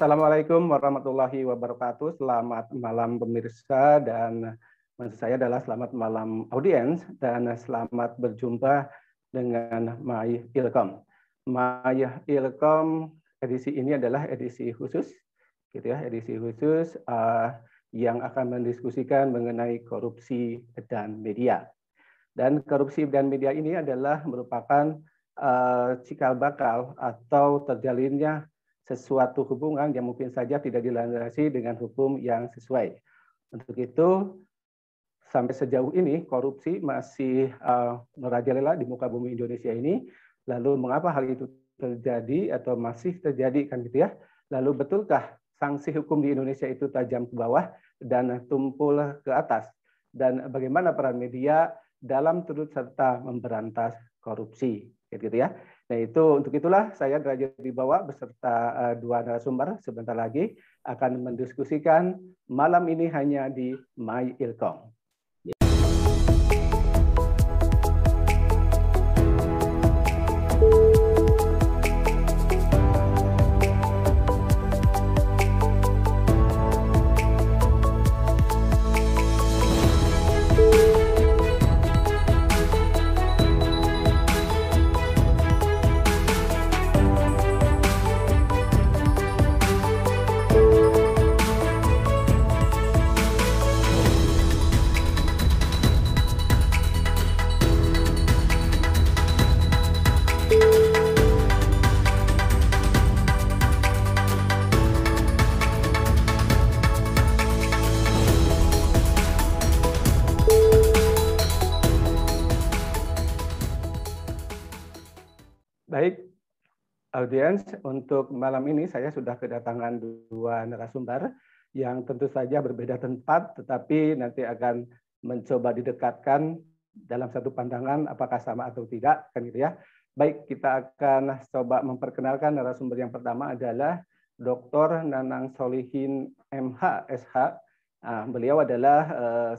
Assalamualaikum warahmatullahi wabarakatuh. Selamat malam pemirsa dan maksud saya adalah selamat malam audiens dan selamat berjumpa dengan My Ilkom. My Ilkom edisi ini adalah edisi khusus, gitu ya, edisi khusus yang akan mendiskusikan mengenai korupsi dan media. Dan korupsi dan media ini adalah merupakan cikal bakal atau terjalinnya sesuatu hubungan yang mungkin saja tidak dilandasi dengan hukum yang sesuai. Untuk itu, sampai sejauh ini korupsi masih merajalela di muka bumi Indonesia ini. Lalu mengapa hal itu terjadi atau masih terjadi kan gitu ya? Lalu betulkah sanksi hukum di Indonesia itu tajam ke bawah dan tumpul ke atas? Dan bagaimana peran media dalam turut serta memberantas korupsi? Gitu ya. Nah untuk itulah saya Derajat Wibawa beserta dua narasumber sebentar lagi akan mendiskusikan malam ini hanya di My Ilkom. Baik, audiens, untuk malam ini saya sudah kedatangan dua narasumber yang tentu saja berbeda tempat, tetapi nanti akan mencoba didekatkan dalam satu pandangan apakah sama atau tidak, kan gitu ya. Baik, kita akan coba memperkenalkan narasumber yang pertama adalah Dr. Nanang Solihin MH, SH. Beliau adalah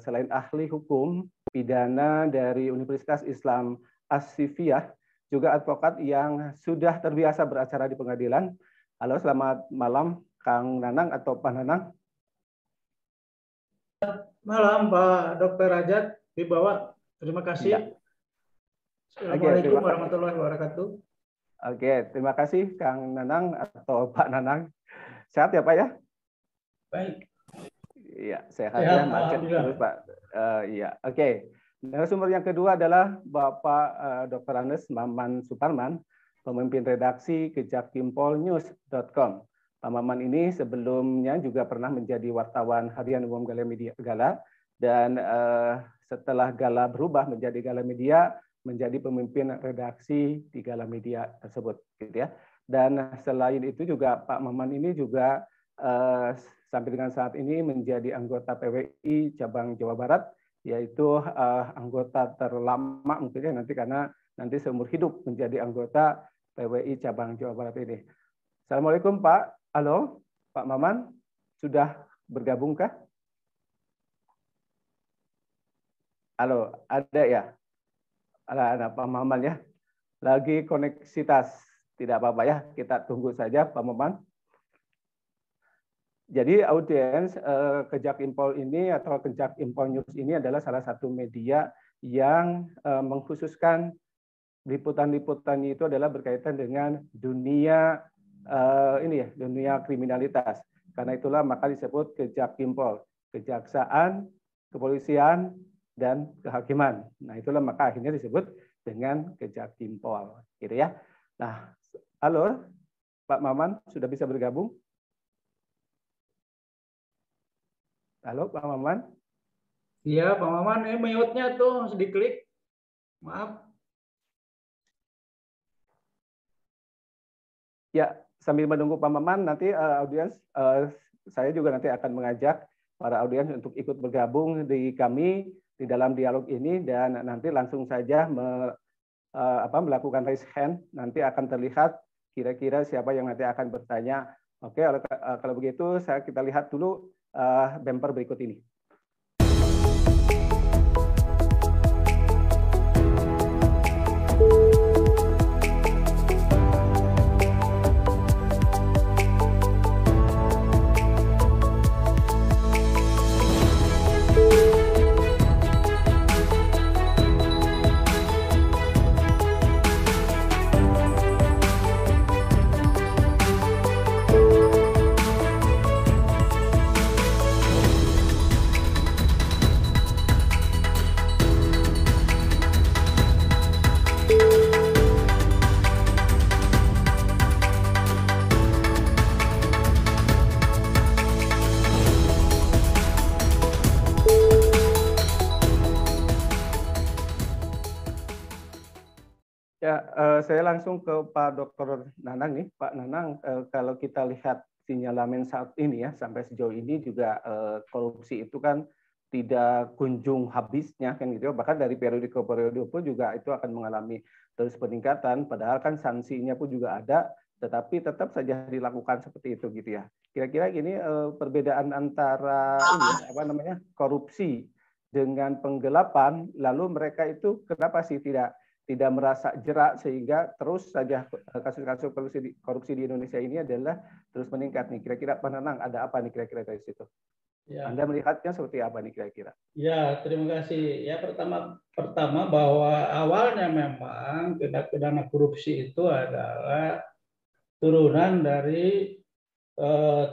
selain ahli hukum pidana dari Universitas Islam As-Sifiyah, juga advokat yang sudah terbiasa beracara di pengadilan. Halo, selamat malam Kang Nanang atau Pak Nanang. Malam Pak Dr. Rajat Wibawa. Terima kasih. Ya. Assalamualaikum warahmatullahi wabarakatuh. Oke, terima kasih Kang Nanang atau Pak Nanang. Sehat ya Pak ya? Baik. Iya, sehat ya. Terus Pak. Iya, oke. Narasumber yang kedua adalah Bapak Dr. Andes Maman Suparman, pemimpin redaksi kejaktimpolnews.com. Pak Maman ini sebelumnya juga pernah menjadi wartawan harian umum Gala, dan setelah Gala berubah menjadi Gala Media, menjadi pemimpin redaksi di Gala Media tersebut, gitu ya. Dan selain itu juga Pak Maman ini juga sampai dengan saat ini menjadi anggota PWI cabang Jawa Barat, yaitu anggota terlama mungkin ya nanti karena nanti seumur hidup menjadi anggota PWI cabang Jawa Barat ini. Assalamualaikum Pak. Halo Pak Maman, sudah bergabungkah? Halo, ada ya? Ada Pak Maman ya? Lagi koneksitas, tidak apa-apa ya, kita tunggu saja Pak Maman. Jadi audiens Kejak Impol ini atau Kejak Impol News ini adalah salah satu media yang mengkhususkan liputan-liputannya itu adalah berkaitan dengan dunia dunia kriminalitas. Karena itulah maka disebut Kejak Impol, kejaksaan, kepolisian, dan kehakiman. Nah itulah maka akhirnya disebut dengan Kejak Impol, gitu ya. Nah, halo Pak Maman, sudah bisa bergabung? Halo Pak Maman. Iya Pak Maman, mute-nya tuh harus diklik. Maaf. Ya, sambil menunggu Pak Maman, nanti audiens, saya juga nanti akan mengajak para audiens untuk ikut bergabung di kami di dalam dialog ini, dan nanti langsung saja melakukan raise hand. Nanti akan terlihat kira-kira siapa yang nanti akan bertanya. Oke, kalau begitu kita lihat dulu bumper berikut ini. saya langsung ke Pak Dr. Nanang nih. Pak Nanang, kalau kita lihat sinyalemen saat ini ya, sampai sejauh ini juga korupsi itu kan tidak kunjung habisnya kan gitu. Bahkan dari periode ke periode pun juga itu akan mengalami terus peningkatan. Padahal kan sanksinya pun juga ada, tetapi tetap saja dilakukan seperti itu gitu ya. Kira-kira gini perbedaan antara ini apa namanya korupsi dengan penggelapan, lalu mereka itu kenapa sih tidak merasa jerak sehingga terus saja kasus-kasus korupsi di Indonesia ini adalah terus meningkat nih. Kira-kira Pak Nanang ada apa nih kira-kira dari situ? Ya. Anda melihatnya seperti apa nih kira-kira? Ya, terima kasih. Ya pertama bahwa awalnya memang tindak pidana korupsi itu adalah turunan dari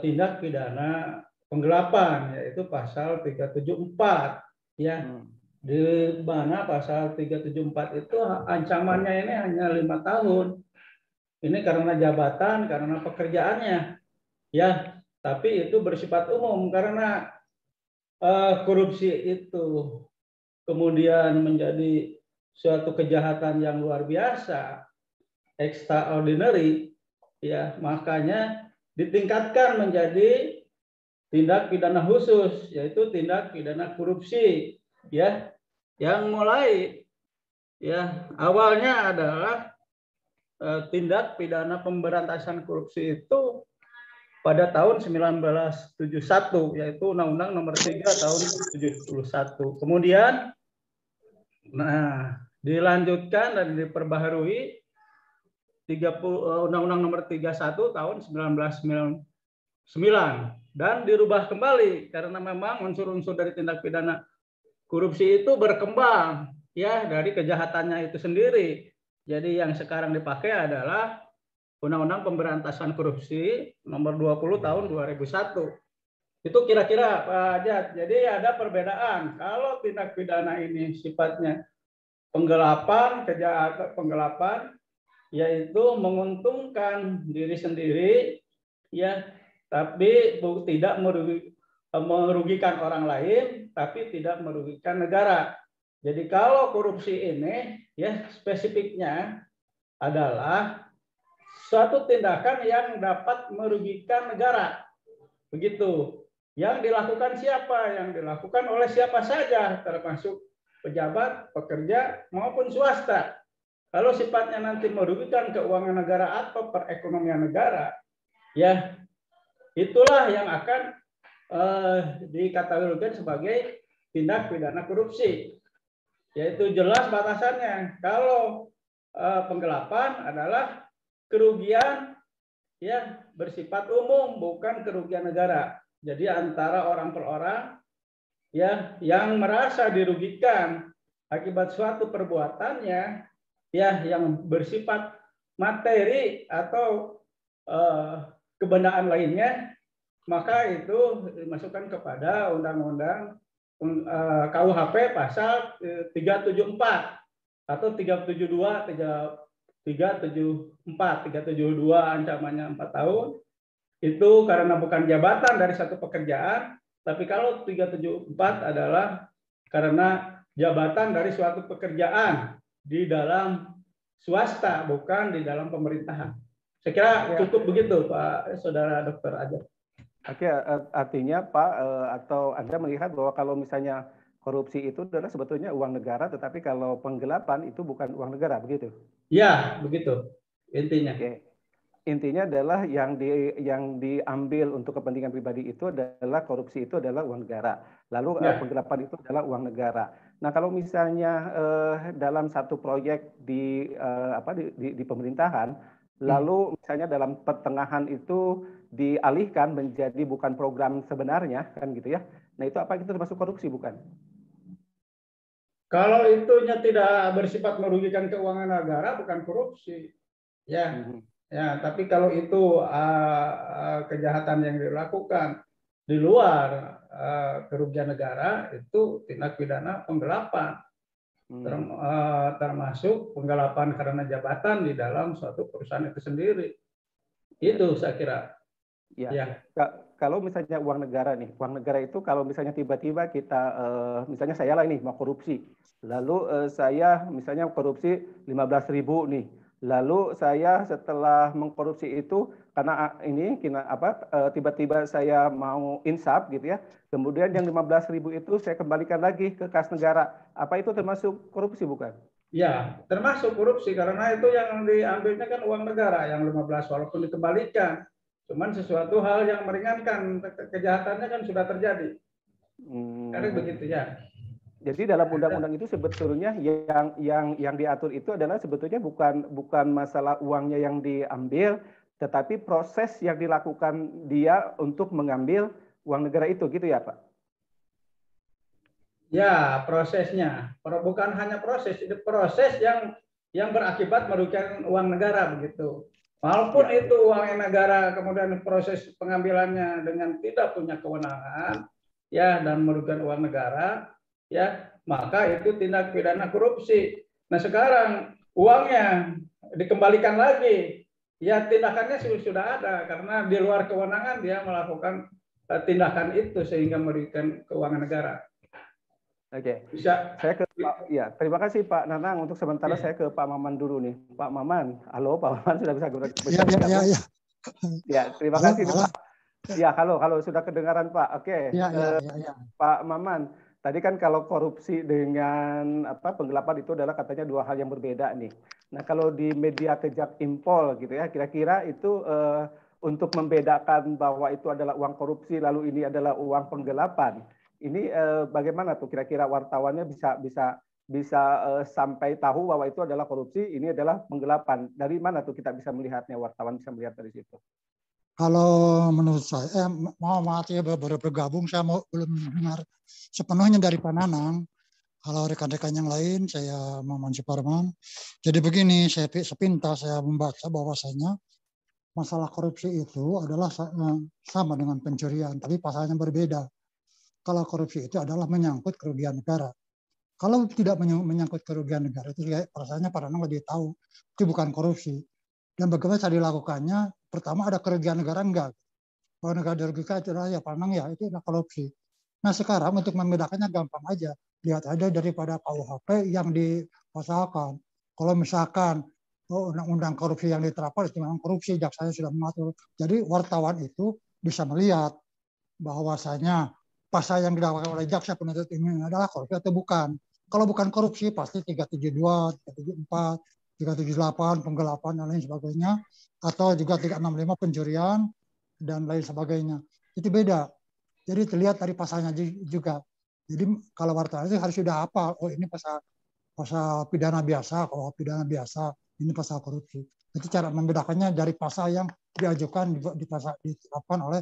tindak pidana penggelapan, yaitu pasal 374 ya. Di mana pasal 374 itu ancamannya ini hanya 5 tahun. Ini karena jabatan, karena pekerjaannya. Ya, tapi itu bersifat umum karena korupsi itu kemudian menjadi suatu kejahatan yang luar biasa, extraordinary, ya, makanya ditingkatkan menjadi tindak pidana khusus, yaitu tindak pidana korupsi, ya, yang mulai ya awalnya adalah tindak pidana pemberantasan korupsi itu pada tahun 1971, yaitu Undang-Undang Nomor 3 tahun 71. Kemudian dilanjutkan dan diperbaharui Undang-Undang Nomor 31 tahun 1999 dan dirubah kembali karena memang unsur-unsur dari tindak pidana korupsi itu berkembang ya dari kejahatannya itu sendiri. Jadi yang sekarang dipakai adalah Undang-Undang Pemberantasan Korupsi Nomor 20 tahun 2001. Itu kira-kira Pak Ajat. Jadi ada perbedaan. Kalau tindak pidana ini sifatnya penggelapan, kejahatan penggelapan, yaitu menguntungkan diri sendiri, ya, tapi tidak merugikan orang lain, tapi tidak merugikan negara. Jadi kalau korupsi ini, ya, spesifiknya adalah suatu tindakan yang dapat merugikan negara. Begitu. Yang dilakukan siapa? Yang dilakukan oleh siapa saja, termasuk pejabat, pekerja, maupun swasta. Kalau sifatnya nanti merugikan keuangan negara atau perekonomian negara, ya itulah yang akan dikategorikan sebagai tindak pidana korupsi. Yaitu jelas batasannya. Kalau penggelapan adalah kerugian ya bersifat umum, bukan kerugian negara. Jadi antara orang per orang ya yang merasa dirugikan akibat suatu perbuatannya ya yang bersifat materi atau kebendaan lainnya, maka itu dimasukkan kepada Undang-Undang KUHP pasal 374 atau 372, 372 ancamannya 4 tahun. Itu karena bukan jabatan dari satu pekerjaan, tapi kalau 374 adalah karena jabatan dari suatu pekerjaan di dalam swasta, bukan di dalam pemerintahan. Saya kira cukup begitu, Pak Saudara Dokter Ajat. Oke, artinya Pak, atau Anda melihat bahwa kalau misalnya korupsi itu adalah sebetulnya uang negara, tetapi kalau penggelapan itu bukan uang negara, begitu? Ya, begitu intinya. Oke. Intinya adalah yang diambil untuk kepentingan pribadi itu adalah korupsi itu adalah uang negara. Lalu penggelapan itu adalah uang negara. Nah, kalau misalnya dalam satu proyek di pemerintahan, lalu misalnya dalam pertengahan itu dialihkan menjadi bukan program sebenarnya, kan gitu ya. Nah, itu apa itu termasuk korupsi bukan? Kalau itunya tidak bersifat merugikan keuangan negara, bukan korupsi. Ya. Ya, tapi kalau itu kejahatan yang dilakukan di luar kerugian negara, itu tindak pidana penggelapan, termasuk penggelapan karena jabatan di dalam suatu perusahaan itu sendiri. Itu saya kira. Ya. Kalau misalnya uang negara nih, uang negara itu kalau misalnya tiba-tiba kita, misalnya saya lah ini mau korupsi, lalu saya misalnya korupsi 15.000 nih. Lalu saya setelah mengkorupsi itu karena tiba-tiba saya mau insaf gitu ya. Kemudian yang 15.000 itu saya kembalikan lagi ke kas negara. Apa itu termasuk korupsi bukan? Ya, termasuk korupsi karena itu yang diambilnya kan uang negara yang 15 walaupun dikembalikan. Cuman sesuatu hal yang meringankan kejahatannya kan sudah terjadi. Karena begitu ya. Jadi dalam undang-undang itu sebetulnya yang diatur itu adalah sebetulnya bukan masalah uangnya yang diambil, tetapi proses yang dilakukan dia untuk mengambil uang negara itu, gitu ya Pak? Ya, prosesnya. Bukan hanya proses, itu proses yang berakibat merugikan uang negara begitu. Walaupun Ya. itu uang negara, kemudian proses pengambilannya dengan tidak punya kewenangan, ya, dan merugikan uang negara, ya, maka itu tindak pidana korupsi. Nah, sekarang uangnya dikembalikan lagi, ya tindakannya sudah ada karena di luar kewenangan dia melakukan tindakan itu sehingga merugikan keuangan negara. Oke. Bisa. Saya ke Pak, ya, terima kasih Pak Nanang. Untuk sementara saya ke Pak Maman dulu nih. Pak Maman, halo Pak Maman sudah bisa bergabung? Ya. Ya, terima kasih nih, Pak. Ya, halo, sudah kedengaran Pak. Oke. Ya. Pak Maman, tadi kan kalau korupsi dengan penggelapan itu adalah katanya dua hal yang berbeda nih. Nah, kalau di media kejak impol gitu ya, kira-kira itu untuk membedakan bahwa itu adalah uang korupsi lalu ini adalah uang penggelapan. Ini bagaimana tuh kira-kira wartawannya bisa sampai tahu bahwa itu adalah korupsi, ini adalah penggelapan. Dari mana tuh kita bisa melihatnya, wartawan bisa melihat dari situ? Kalau menurut saya, maaf ya baru bergabung, saya belum dengar sepenuhnya dari Pak Nanang. Kalau rekan-rekan yang lain, saya Maman Suparman. Jadi begini, sepintas saya membaca bahwasanya masalah korupsi itu adalah sama dengan pencurian, tapi pasalnya berbeda. Kalau korupsi itu adalah menyangkut kerugian negara. Kalau tidak menyangkut kerugian negara, itu rasanya Pak Nanang lebih tahu, itu bukan korupsi. Dan bagaimana cara dilakukannya? Pertama ada kerugian negara enggak. Kalau negara dirugikan itu adalah ya Pak Nanang ya, itu adalah korupsi. Nah sekarang untuk membedakannya gampang aja. Lihat aja daripada KUHP yang dipasalkan. Kalau misalkan undang-undang korupsi yang diterapkan itu memang korupsi, jaksanya sudah mengatur. Jadi wartawan itu bisa melihat bahwasanya pasal yang didakwakan oleh jaksa penuntut ini adalah korupsi atau bukan. Kalau bukan korupsi pasti 372, 374, 378 penggelapan dan lain sebagainya, atau juga 365 pencurian dan lain sebagainya. Itu beda. Jadi terlihat dari pasalnya juga. Jadi kalau wartawan itu harus sudah hafal, oh ini pasal pidana biasa, kalau pidana biasa ini pasal korupsi. Itu cara membedakannya dari pasal yang diajukan ditetapkan oleh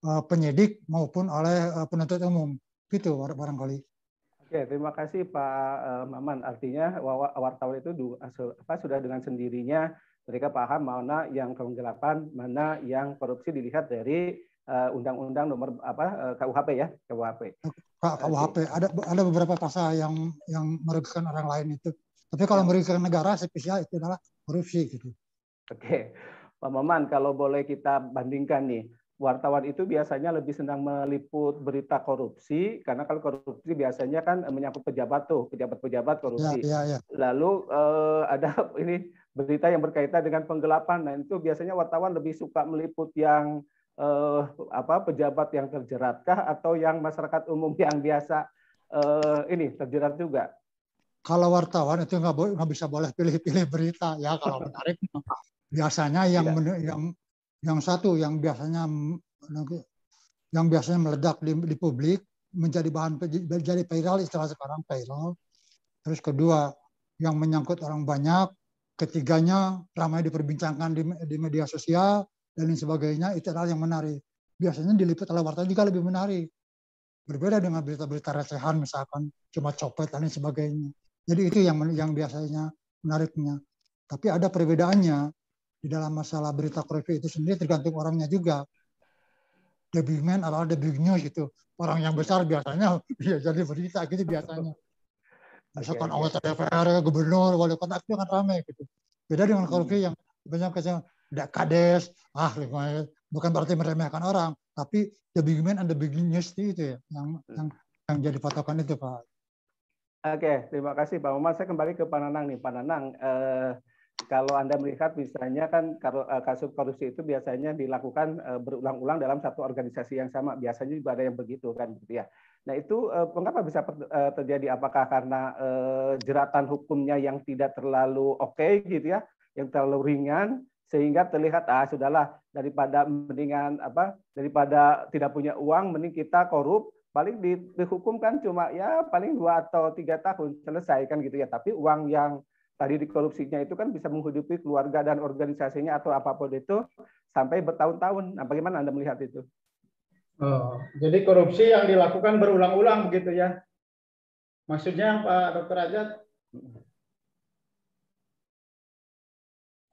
penyidik maupun oleh penuntut umum, gitu barangkali. Oke, terima kasih Pak Maman. Artinya wartawan itu sudah dengan sendirinya mereka paham mana yang penggelapan, mana yang korupsi dilihat dari undang-undang nomor KUHP ya, KUHP. KUHP ada beberapa pasal yang merugikan orang lain itu. Tapi kalau merugikan negara spesial itu adalah korupsi gitu. Oke, Pak Maman, kalau boleh kita bandingkan nih. Wartawan itu biasanya lebih senang meliput berita korupsi karena kalau korupsi biasanya kan menyangkut pejabat korupsi. Ya. Lalu ada ini berita yang berkaitan dengan penggelapan. Nah itu biasanya wartawan lebih suka meliput yang pejabat yang terjeratkah atau yang masyarakat umum yang biasa ini terjerat juga? Kalau wartawan itu nggak bisa boleh pilih-pilih berita ya kalau menarik. Biasanya yang satu yang biasanya meledak di publik menjadi viral, istilah sekarang viral. Terus kedua yang menyangkut orang banyak, ketiganya ramai diperbincangkan di media sosial dan lain sebagainya, itu adalah yang menarik. Biasanya diliput oleh wartawan juga lebih menarik. Berbeda dengan berita-berita recehan misalkan cuma copet dan lain sebagainya. Jadi itu yang biasanya menariknya. Tapi ada perbedaannya. Di dalam masalah berita korupsi itu sendiri tergantung orangnya juga. The big man adalah the big news gitu. Orang yang besar biasanya ya jadi berita gitu biasanya. Misalkan anggota DPR, gubernur, wali kota itu kan ramai gitu. Beda dengan korupsi yang banyak kades, bukan berarti meremehkan orang, tapi the big man and the big news itu ya yang jadi patokan itu Pak. Oke, terima kasih Pak Maman. Saya kembali ke Pak Nanang nih. Pak Nanang, kalau Anda melihat misalnya kan kasus korupsi itu biasanya dilakukan berulang-ulang dalam satu organisasi yang sama. Biasanya juga ada yang begitu kan gitu ya. Nah itu mengapa bisa terjadi? Apakah karena jeratan hukumnya yang tidak terlalu oke gitu ya, yang terlalu ringan sehingga terlihat sudahlah daripada daripada tidak punya uang mending kita korup, paling dihukum kan cuma ya paling 2 atau 3 tahun selesai kan gitu ya. Tapi uang yang tadi dikorupsinya itu kan bisa menghidupi keluarga dan organisasinya atau apapun itu sampai bertahun-tahun. Nah, bagaimana Anda melihat itu? Oh, jadi korupsi yang dilakukan berulang-ulang begitu ya? Maksudnya Pak Dr. Ajat?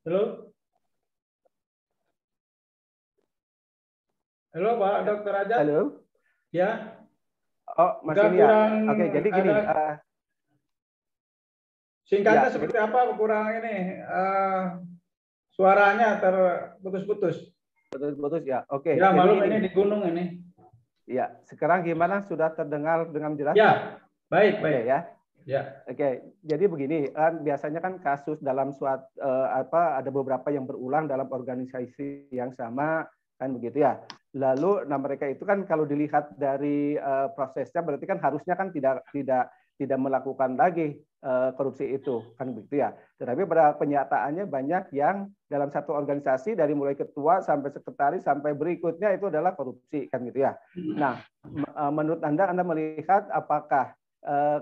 Halo? Halo Pak Dr. Ajat? Halo? Ya? Oh, masih ya. Oke, jadi gini. Singkatnya seperti apa kurang ini suaranya terputus-putus. Putus-putus ya. Oke. Ya malum ini di gunung ini. Ya, sekarang gimana? Sudah terdengar dengan jelas? Ya, baik. Oke, ya. Ya. Oke, jadi begini kan biasanya kan kasus dalam suatu ada beberapa yang berulang dalam organisasi yang sama kan begitu ya. Lalu mereka itu kan kalau dilihat dari prosesnya berarti kan harusnya kan tidak melakukan lagi korupsi itu kan begitu ya. Tetapi pada kenyataannya banyak yang dalam satu organisasi dari mulai ketua sampai sekretaris sampai berikutnya itu adalah korupsi kan gitu ya. Nah, menurut Anda melihat apakah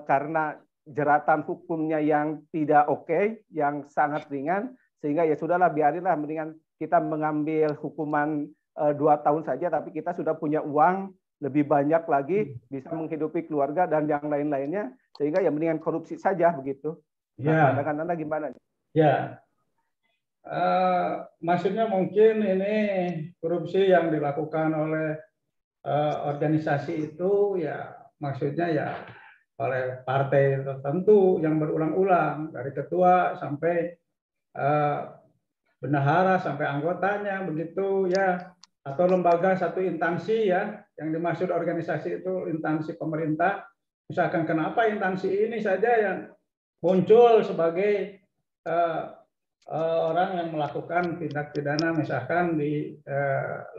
karena jeratan hukumnya yang tidak oke, yang sangat ringan, sehingga ya sudahlah biarinlah mendingan kita mengambil hukuman 2 tahun saja, tapi kita sudah punya uang lebih banyak lagi, bisa menghidupi keluarga dan yang lain-lainnya, sehingga ya mendingan korupsi saja begitu. Ya. Nah, pandangan Anda gimana? Ya, maksudnya mungkin ini korupsi yang dilakukan oleh organisasi itu ya maksudnya ya oleh partai tertentu yang berulang-ulang dari ketua sampai bendahara sampai anggotanya begitu ya, atau lembaga satu instansi ya, yang dimaksud organisasi itu instansi pemerintah. Misalkan kenapa instansi ini saja yang muncul sebagai orang yang melakukan tindak pidana misalkan di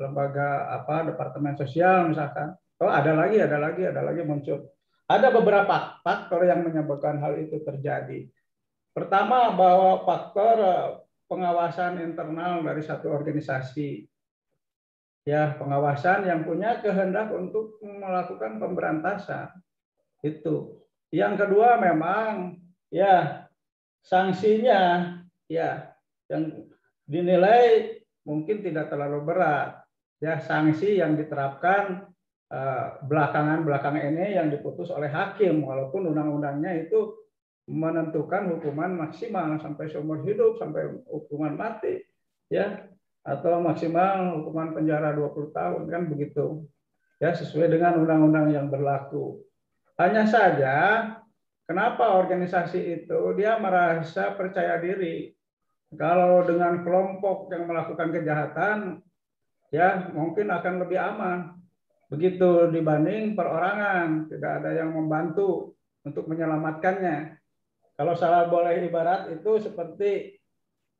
lembaga departemen sosial misalkan, ada lagi muncul. Ada beberapa faktor yang menyebabkan hal itu terjadi. Pertama, bahwa faktor pengawasan internal dari satu organisasi, ya pengawasan yang punya kehendak untuk melakukan pemberantasan itu. Yang kedua memang ya sanksinya ya yang dinilai mungkin tidak terlalu berat, ya sanksi yang diterapkan belakangan ini yang diputus oleh hakim, walaupun undang-undangnya itu menentukan hukuman maksimal sampai seumur hidup, sampai hukuman mati, ya, atau maksimal hukuman penjara 20 tahun kan begitu, ya sesuai dengan undang-undang yang berlaku. Hanya saja kenapa organisasi itu dia merasa percaya diri kalau dengan kelompok yang melakukan kejahatan ya mungkin akan lebih aman begitu dibanding perorangan, tidak ada yang membantu untuk menyelamatkannya. Kalau salah boleh ibarat itu seperti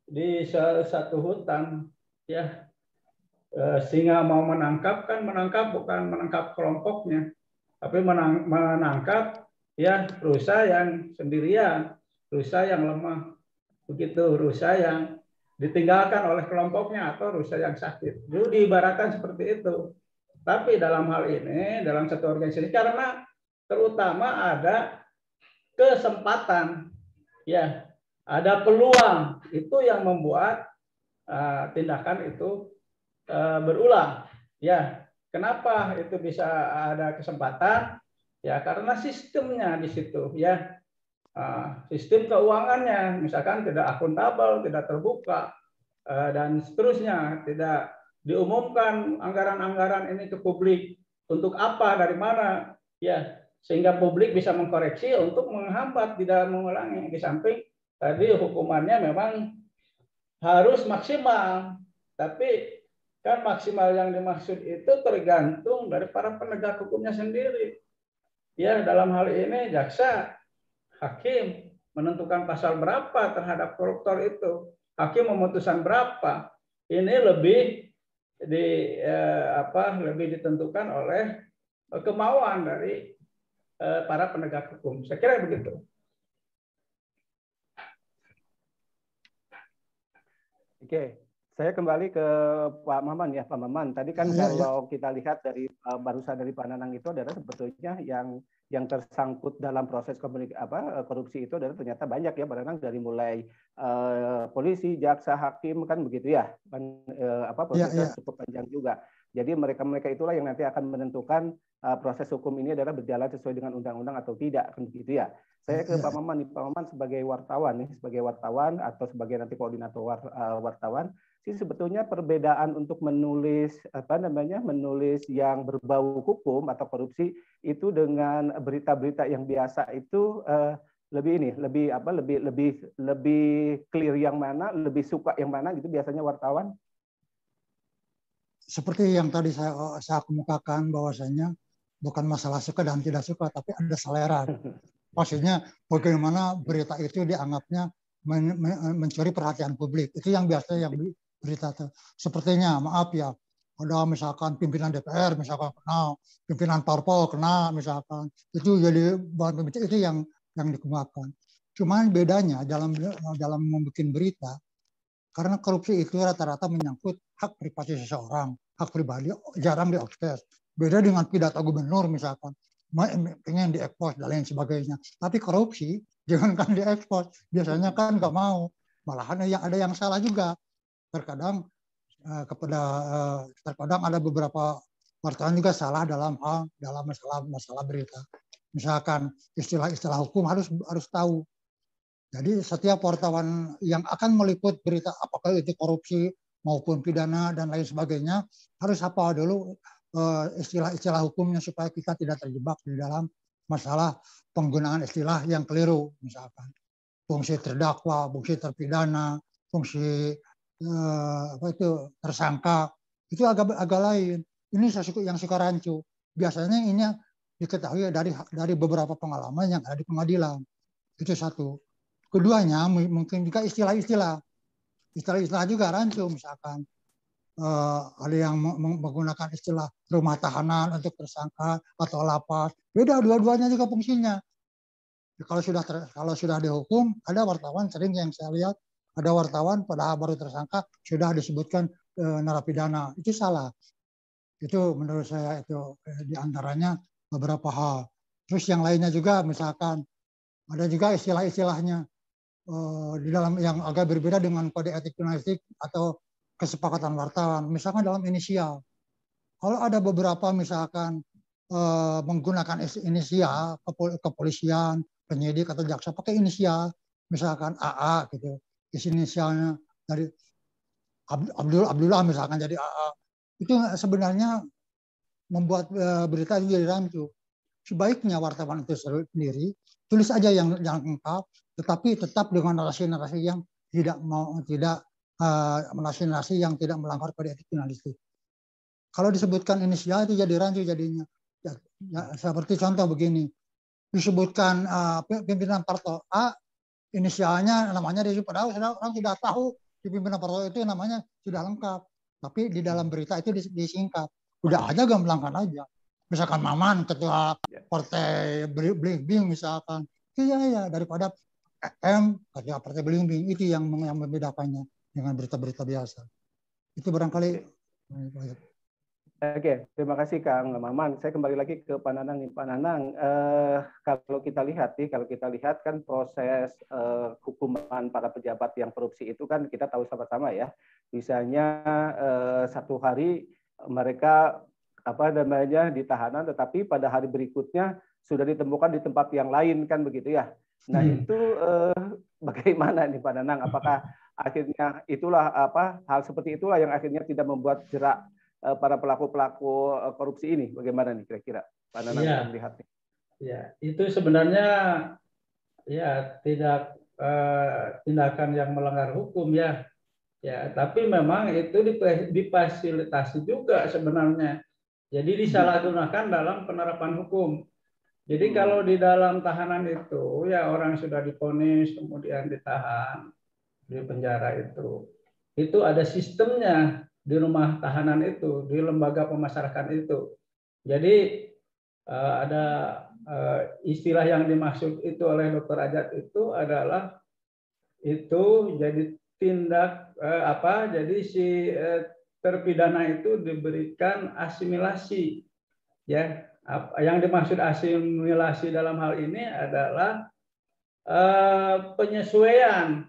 di satu hutan, ya singa mau menangkap kan bukan menangkap kelompoknya, tapi menangkap ya rusa yang sendirian, rusa yang lemah, begitu rusa yang ditinggalkan oleh kelompoknya atau rusa yang sakit. Dulu diibaratkan seperti itu. Tapi dalam hal ini, dalam satu organisasi, karena terutama ada kesempatan, ya, ada peluang, itu yang membuat tindakan itu berulang. Ya, kenapa itu bisa ada kesempatan? Ya, karena sistemnya di situ, ya, sistem keuangannya, misalkan tidak akuntabel, tidak terbuka, dan seterusnya, tidak diumumkan anggaran-anggaran ini ke publik untuk apa, dari mana, ya, sehingga publik bisa mengkoreksi untuk menghambat tidak mengulangi. Di samping tadi hukumannya memang harus maksimal, tapi kan maksimal yang dimaksud itu tergantung dari para penegak hukumnya sendiri. Ya, dalam hal ini jaksa, hakim, menentukan pasal berapa terhadap koruptor itu, hakim memutuskan berapa, ini lebih lebih ditentukan oleh kemauan dari para penegak hukum. Saya kira begitu. Oke, saya kembali ke Pak Maman ya, Pak Maman. Tadi kan kalau kita lihat dari barusan dari Pak Nanang itu adalah sebetulnya yang tersangkut dalam proses korupsi itu adalah ternyata banyak ya, Pak Nanang, dari mulai polisi, jaksa, hakim kan begitu ya, prosesnya cukup panjang juga. Jadi mereka itulah yang nanti akan menentukan proses hukum ini adalah berjalan sesuai dengan undang-undang atau tidak, kan begitu ya. Saya ke Pak Maman nih, Pak Maman sebagai wartawan atau sebagai nanti koordinator wartawan, sih sebetulnya perbedaan untuk menulis menulis yang berbau hukum atau korupsi itu dengan berita-berita yang biasa itu lebih clear yang mana, lebih suka yang mana gitu biasanya wartawan? Seperti yang tadi saya kemukakan bahwasanya bukan masalah suka dan tidak suka, tapi ada selera. Maksudnya bagaimana berita itu dianggapnya mencuri perhatian publik. Itu yang biasa yang berita itu. Sepertinya, maaf ya, ada misalkan pimpinan DPR misalkan kena, pimpinan parpol kena misalkan. Itu jadi bahan pembicaraan, itu yang dikemukakan. Cuman bedanya dalam membuat berita, karena korupsi itu rata-rata menyangkut hak privasi seseorang, hak pribadi jarang diakses. Beda dengan pidato gubernur misalkan, pengen diekspos dan lain sebagainya. Tapi korupsi jangankan diekspos, biasanya kan nggak mau. Malahan ada yang salah juga. Terkadang ada beberapa wartawan juga salah dalam masalah berita. Misalkan istilah-istilah hukum harus tahu. Jadi setiap wartawan yang akan meliput berita apakah itu korupsi maupun pidana dan lain sebagainya harus hafal dulu istilah-istilah hukumnya supaya kita tidak terjebak di dalam masalah penggunaan istilah yang keliru, misalkan fungsi terdakwa, fungsi terpidana, fungsi tersangka, itu agak lain. Ini yang suka rancu. Biasanya ini diketahui dari beberapa pengalaman yang ada di pengadilan. Itu satu. Keduanya mungkin juga istilah-istilah juga rancu, misalkan ada yang menggunakan istilah rumah tahanan untuk tersangka atau lapas. Beda dua-duanya juga fungsinya. Kalau sudah dihukum, ada wartawan sering yang saya lihat, ada wartawan pada baru tersangka sudah disebutkan narapidana. Itu salah. Itu menurut saya itu diantaranya beberapa hal. Terus yang lainnya juga misalkan ada juga istilah-istilahnya di dalam yang agak berbeda dengan kode etik jurnalistik atau kesepakatan wartawan, misalkan dalam inisial. Kalau ada beberapa misalkan menggunakan inisial, kepolisian, penyidik atau jaksa pakai inisial, misalkan AA gitu, isi inisialnya dari Abdullah misalkan jadi AA, itu sebenarnya membuat berita itu jadi rancu. Sebaiknya wartawan itu sendiri tulis aja yang lengkap, tetapi tetap dengan narasi-narasi yang narasi yang tidak melanggar kode etik jurnalistik. Kalau disebutkan inisial itu jadi rancu jadinya. Ya, seperti contoh begini, disebutkan pimpinan partai A, inisialnya namanya padahal orang sudah tahu di pimpinan partai itu namanya sudah lengkap, tapi di dalam berita itu disingkat. Udah aja gamblangkan aja. Misalkan Maman ketua partai Belimbing misalkan, iya daripada M ketua partai Belimbing, itu yang membedakannya dengan berita-berita biasa. Itu barangkali. Oke, terima kasih Kang Maman. Saya kembali lagi ke Pak Nanang nih. Pak Nanang, kalau kita lihat kan proses hukuman para pejabat yang korupsi itu kan kita tahu sama-sama ya. Misalnya satu hari mereka ditahanan, tetapi pada hari berikutnya sudah ditemukan di tempat yang lain kan begitu ya. Nah itu bagaimana nih Pak Nanang? Apakah akhirnya hal seperti itulah yang akhirnya tidak membuat jerak para pelaku-pelaku korupsi ini? Bagaimana nih kira-kira Pak Nanang melihatnya? Ya, itu sebenarnya ya tidak tindakan yang melanggar hukum ya. Ya, tapi memang itu difasilitasi juga sebenarnya. Jadi disalahgunakan dalam penerapan hukum. Jadi kalau di dalam tahanan itu ya orang sudah divonis kemudian ditahan di penjara itu ada sistemnya di rumah tahanan itu, di lembaga pemasyarakatan itu. Jadi ada istilah yang dimaksud itu oleh Dr. Ajat itu adalah itu jadi tindak jadi si terpidana itu diberikan asimilasi, ya. Yang dimaksud asimilasi dalam hal ini adalah penyesuaian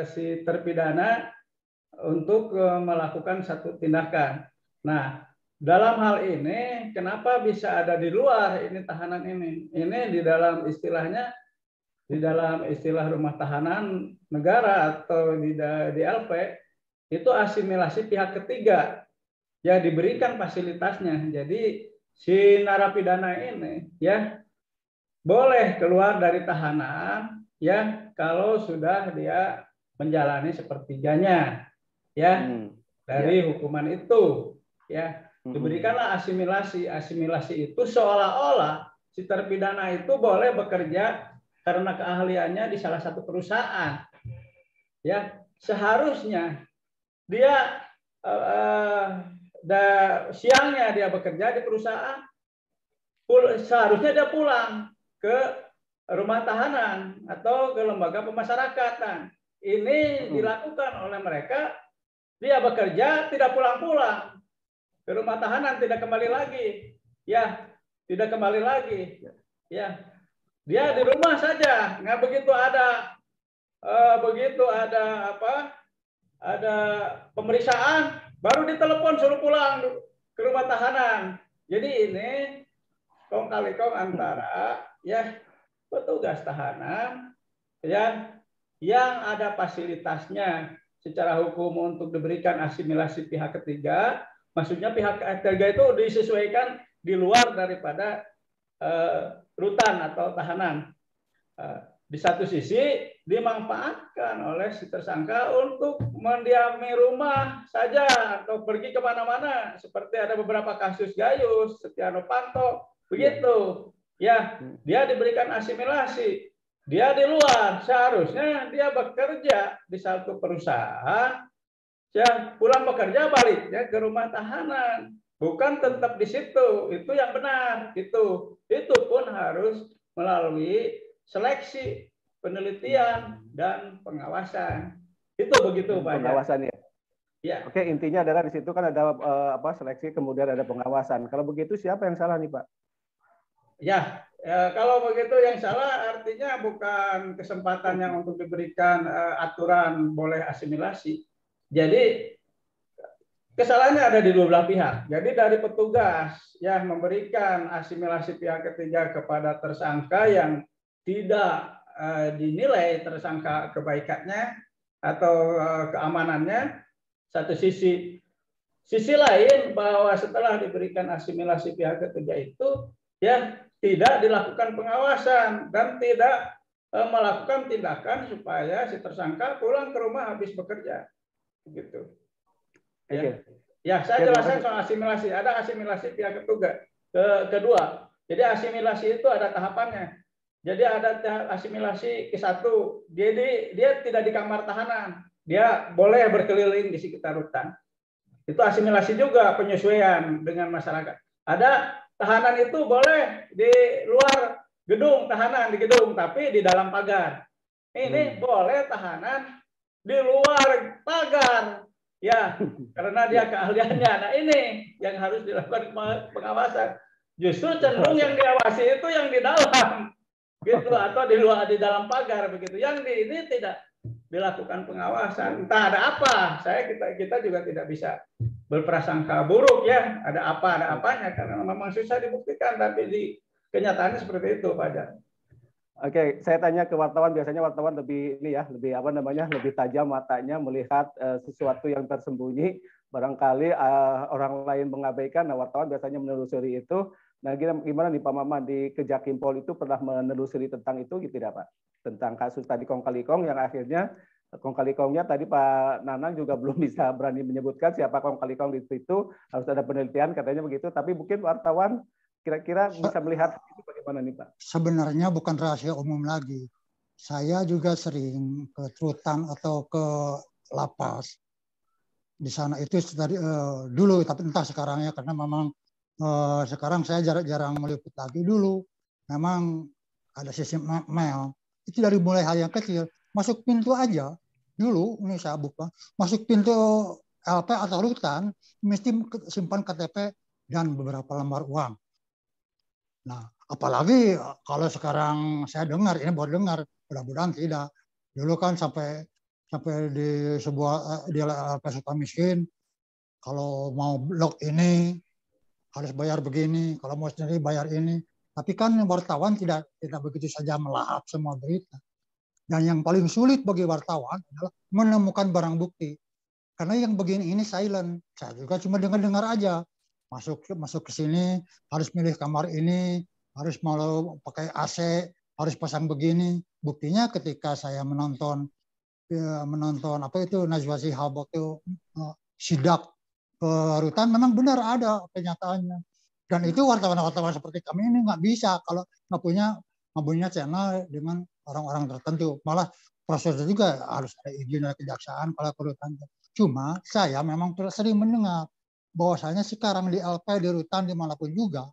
si terpidana untuk melakukan satu tindakan. Nah, dalam hal ini kenapa bisa ada di luar ini tahanan ini? Ini di dalam istilahnya, di dalam istilah rumah tahanan negara atau di LP itu asimilasi pihak ketiga. Ya, diberikan fasilitasnya. Jadi si narapidana ini ya boleh keluar dari tahanan ya kalau sudah dia menjalani sepertiganya ya dari hukuman itu, ya. Diberikanlah asimilasi. Asimilasi itu seolah-olah si terpidana itu boleh bekerja karena keahliannya di salah satu perusahaan, ya. Seharusnya dia siangnya dia bekerja di perusahaan, seharusnya dia pulang ke rumah tahanan atau ke lembaga pemasyarakatan. Ini dilakukan oleh mereka, dia bekerja tidak pulang-pulang ke rumah tahanan, tidak kembali lagi, ya, tidak kembali lagi, ya. Dia di rumah saja, nggak begitu ada ada pemeriksaan, baru ditelepon suruh pulang ke rumah tahanan. Jadi ini kong kali kong antara ya petugas tahanan ya yang ada fasilitasnya secara hukum untuk diberikan asimilasi pihak ketiga. Maksudnya pihak ketiga itu disesuaikan di luar daripada rutan atau tahanan. Di satu sisi dimanfaatkan oleh si tersangka untuk mendiami rumah saja atau pergi kemana-mana, seperti ada beberapa kasus Gayus, Setia Novanto, begitu. Ya, dia diberikan asimilasi. Dia di luar, seharusnya dia bekerja di satu perusahaan, ya, pulang bekerja balik ya ke rumah tahanan, bukan tetap di situ. Itu yang benar, itu pun harus melalui seleksi, penelitian, dan pengawasan. Itu begitu, Pak. Pengawasan ya. Ya. Oke, intinya adalah di situ kan ada seleksi, kemudian ada pengawasan. Kalau begitu siapa yang salah nih, Pak? Ya, kalau begitu yang salah artinya bukan kesempatan yang untuk diberikan aturan boleh asimilasi. Jadi kesalahannya ada di dua belah pihak. Jadi dari petugas yang memberikan asimilasi pihak ketiga kepada tersangka yang tidak dinilai tersangka kebaikannya atau keamanannya, satu sisi. Sisi lain bahwa setelah diberikan asimilasi pihak ketiga itu ya tidak dilakukan pengawasan dan tidak melakukan tindakan supaya si tersangka pulang ke rumah habis bekerja, gitu. Ya, ya saya jelaskan soal asimilasi. Ada asimilasi pihak ketiga. Kedua, jadi asimilasi itu ada tahapannya. Jadi ada asimilasi ke-1, dia tidak di kamar tahanan, dia boleh berkeliling di sekitar rutan. Itu asimilasi juga, penyesuaian dengan masyarakat. Ada tahanan itu boleh di luar gedung tahanan, di gedung, tapi di dalam pagar. Ini boleh tahanan di luar pagar, ya, karena dia keahliannya. Nah, ini yang harus dilakukan pengawasan. Justru cenderung yang diawasi itu yang di dalam, gitu, atau di luar, di dalam pagar, begitu. Yang ini tidak dilakukan pengawasan. Entah ada apa, kita juga tidak bisa berprasangka buruk, ya. Ada apanya, karena memang susah dibuktikan, tapi di kenyataannya seperti itu, Pak Jan. Oke, saya tanya ke wartawan, biasanya wartawan lebih lebih tajam matanya melihat sesuatu yang tersembunyi, barangkali orang lain mengabaikan. Nah, wartawan biasanya menelusuri itu. Nah, gimana nih Pak Maman, di Kejakimpol itu pernah menelusuri tentang itu gitu tidak Pak? Tentang kasus tadi Kong Kali Kong yang akhirnya Kong Kali Kongnya tadi Pak Nanang juga belum bisa berani menyebutkan siapa Kong Kali Kong itu, harus ada penelitian katanya begitu. Tapi mungkin wartawan Kira-kira bisa melihat itu bagaimana nih Pak? Sebenarnya bukan rahasia umum lagi. Saya juga sering ke rutan atau ke lapas. Di sana itu dari dulu, tapi entah sekarang ya, karena memang sekarang saya jarang meliput lagi. Dulu memang ada sistem mail. Itu dari mulai hal yang kecil, masuk pintu aja. Dulu ini saya buka, masuk pintu LP atau rutan, mesti simpan KTP dan beberapa lembar uang. Nah, apalagi kalau sekarang saya dengar, ini baru dengar, mudah-mudahan tidak. Dulu kan sampai di sebuah di LP Sukamiskin, kalau mau blog ini harus bayar begini, kalau mau sendiri bayar ini. Tapi kan wartawan tidak begitu saja melahap semua berita. Dan yang paling sulit bagi wartawan adalah menemukan barang bukti. Karena yang begini ini silent. Saya juga cuma dengar aja. Masuk ke sini, harus milih kamar ini, harus mau pakai AC, harus pasang begini. Buktinya ketika saya menonton apa itu Najwa Shihab itu sidak ke rutan, memang benar ada kenyataannya. Dan itu wartawan-wartawan seperti kami ini nggak bisa kalau nggak punya channel dengan orang-orang tertentu. Malah prosedur juga harus ada izin dari kejaksaan kalau ke rutan. Cuma saya memang sering mendengar bahwasanya sekarang di LP, di rutan, dimanapun juga,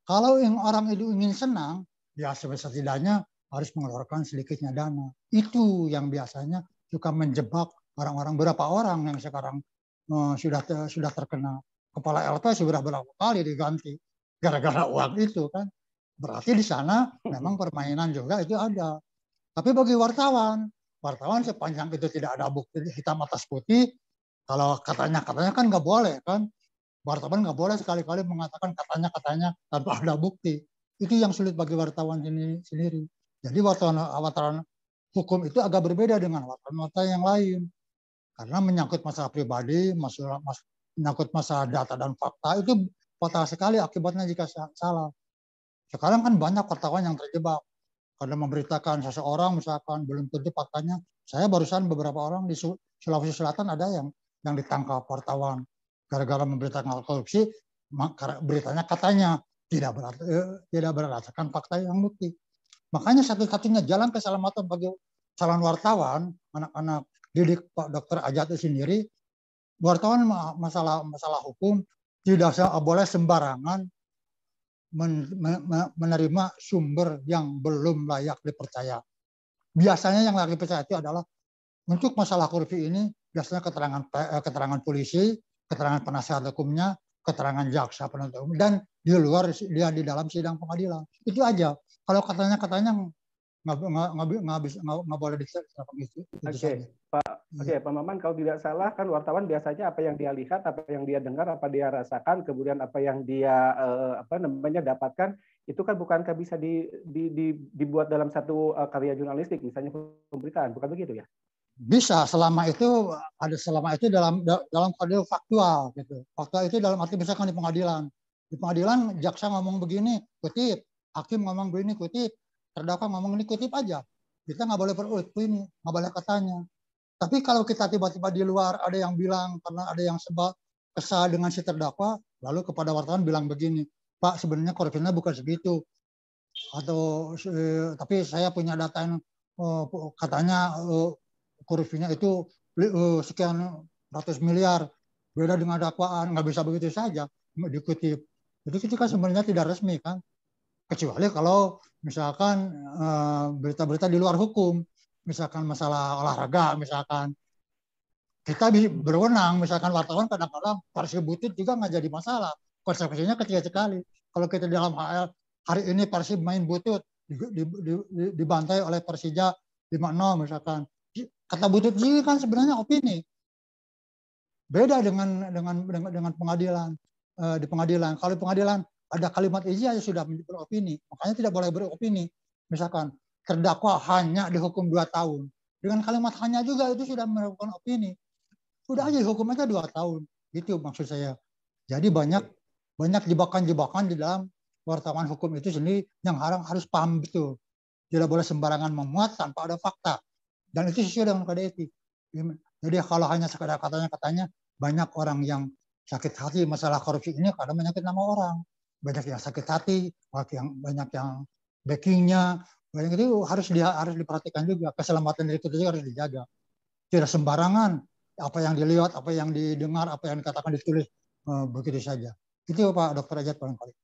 kalau yang orang itu ingin senang, ya setidaknya harus mengeluarkan sedikitnya dana. Itu yang biasanya suka menjebak orang-orang. Berapa orang yang sekarang sudah terkena kepala LP sudah berapa kali diganti gara-gara uang itu kan. Berarti di sana memang permainan juga itu ada. Tapi bagi wartawan sepanjang itu tidak ada bukti hitam atas putih, kalau katanya kan nggak boleh kan. Wartawan nggak boleh sekali-kali mengatakan katanya tanpa ada bukti. Itu yang sulit bagi wartawan ini sendiri. Jadi wartawan hukum itu agak berbeda dengan wartawan yang lain. Karena menyangkut masalah pribadi, menyangkut masalah data dan fakta, itu fatal sekali akibatnya jika salah. Sekarang kan banyak wartawan yang terjebak. Karena memberitakan seseorang, misalkan belum tentu faktanya. Saya barusan beberapa orang di Sulawesi Selatan ada yang ditangkap wartawan gara-gara memberitakan korupsi, beritanya katanya tidak berdasarkan fakta yang bukti. Makanya satu-satunya jalan keselamatan bagi calon wartawan, anak-anak didik Pak Dr. Ajat itu sendiri, wartawan masalah hukum tidak boleh sembarangan menerima sumber yang belum layak dipercaya. Biasanya yang layak dipercaya itu adalah untuk masalah korupsi ini biasanya keterangan polisi, keterangan penasihat hukumnya, keterangan jaksa penuntut umum, dan di luar dia di dalam sidang pengadilan. Itu aja. Kalau katanya nggak boleh diserahkan itu. Oke, Pak Maman, kalau tidak salah kan wartawan biasanya apa yang dia lihat, apa yang dia dengar, apa dia rasakan, kemudian apa yang dia dapatkan, itu kan bukankah bisa dibuat dalam satu karya jurnalistik, misalnya pemberitaan, bukan begitu ya? Bisa, selama itu dalam kode faktual gitu. Faktual itu dalam arti misalkan di pengadilan. Di pengadilan jaksa ngomong begini, kutip, hakim ngomong begini, kutip, terdakwa ngomong ini, kutip aja. Kita nggak boleh ini, nggak boleh katanya. Tapi kalau kita tiba-tiba di luar ada yang bilang karena ada yang kesal dengan si terdakwa, lalu kepada wartawan bilang begini, Pak sebenarnya korupsinya bukan segitu, atau tapi saya punya data yang katanya korupsinya itu sekian ratus miliar, beda dengan dakwaan, nggak bisa begitu saja dikutip. Itu kan sebenarnya tidak resmi kan, kecuali kalau misalkan berita-berita di luar hukum, misalkan masalah olahraga, misalkan kita berwenang, misalkan wartawan kadang-kadang Persib butut juga nggak jadi masalah, konsekuensinya kecil sekali. Kalau kita dalam HL hari ini Persib main butut dibantai oleh Persija 5-0 misalkan, kata butut ini kan sebenarnya opini. Beda dengan pengadilan. Di pengadilan, kalau di pengadilan ada kalimat izin aja sudah beropini, makanya tidak boleh beropini. Misalkan terdakwa hanya dihukum 2 tahun, dengan kalimat hanya juga itu sudah melakukan opini. Sudah aja dihukum aja 2 tahun, gitu maksud saya. Jadi banyak jebakan-jebakan di dalam wartawan hukum itu sendiri yang harus paham betul. Tidak boleh sembarangan memuat tanpa ada fakta. Dan itu sesuai dengan kode etik. Jadi kalau hanya sekadar katanya, banyak orang yang sakit hati masalah korupsi ini karena menyakit nama orang. banyak yang sakit hati, banyak yang backingnya, banyak itu harus diperhatikan juga. Keselamatan dari itu juga harus dijaga. Tidak sembarangan apa yang dilihat, apa yang didengar, apa yang dikatakan ditulis begitu saja. Itu Pak Dr. Ajat barangkali.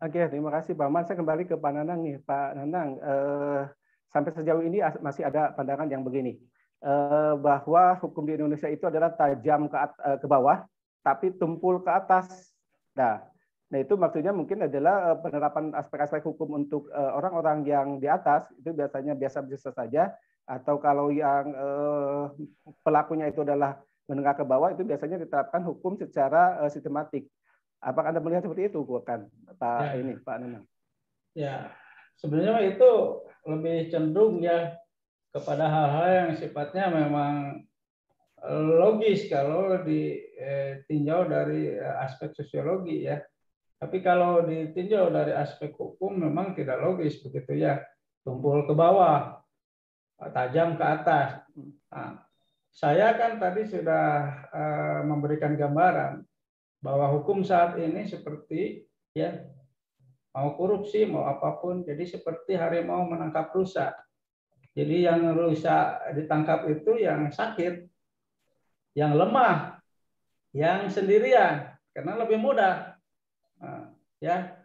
Oke, terima kasih Pak Man. Saya kembali ke Pak Nanang nih, Pak Nanang. Sampai sejauh ini masih ada pandangan yang begini, bahwa hukum di Indonesia itu adalah tajam ke bawah, tapi tumpul ke atas. Nah itu maksudnya mungkin adalah penerapan aspek-aspek hukum untuk orang-orang yang di atas itu biasanya biasa-biasa saja, atau kalau yang pelakunya itu adalah menengah ke bawah itu biasanya diterapkan hukum secara sistematik. Apakah Anda melihat seperti itu, bukan Pak Pak Nanang? Ya, sebenarnya itu lebih cenderung ya kepada hal-hal yang sifatnya memang logis kalau ditinjau dari aspek sosiologi ya. Tapi kalau ditinjau dari aspek hukum memang tidak logis begitu ya. Tumpul ke bawah, tajam ke atas. Nah, saya kan tadi sudah memberikan gambaran bahwa hukum saat ini seperti ya mau korupsi mau apapun, jadi seperti harimau menangkap rusa. Jadi yang rusa ditangkap itu yang sakit, yang lemah, yang sendirian, karena lebih mudah. Nah, ya,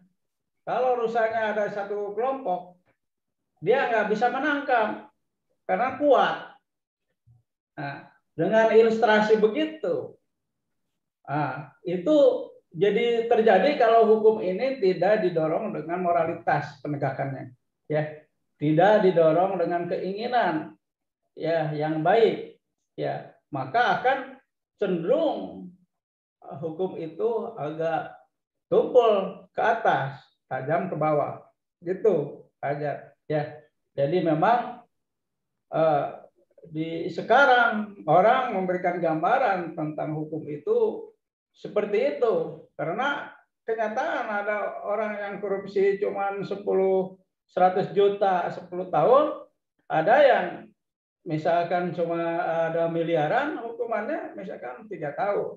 kalau rusanya ada satu kelompok, dia nggak bisa menangkap karena kuat. Nah, dengan ilustrasi begitu, itu jadi terjadi kalau hukum ini tidak didorong dengan moralitas penegakannya, ya, tidak didorong dengan keinginan, ya, yang baik, ya, maka akan cenderung hukum itu agak tumpul ke atas, tajam ke bawah, gitu aja, ya. Jadi memang di sekarang orang memberikan gambaran tentang hukum itu seperti itu, karena kenyataan ada orang yang korupsi cuma 100 juta 10 tahun, ada yang misalkan cuma ada miliaran, hukumannya misalkan 3 tahun.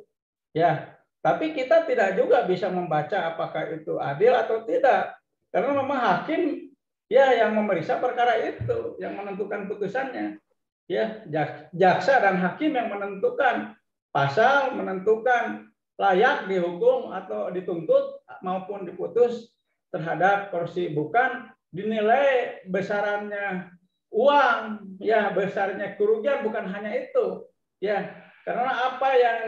Ya, tapi kita tidak juga bisa membaca apakah itu adil atau tidak, karena memang hakim ya yang memeriksa perkara itu, yang menentukan putusannya. Ya, jaksa dan hakim yang menentukan pasal, menentukan layak dihukum atau dituntut maupun diputus terhadap korupsi, bukan dinilai besarannya uang, ya, besarnya kerugian, bukan hanya itu, ya, karena apa yang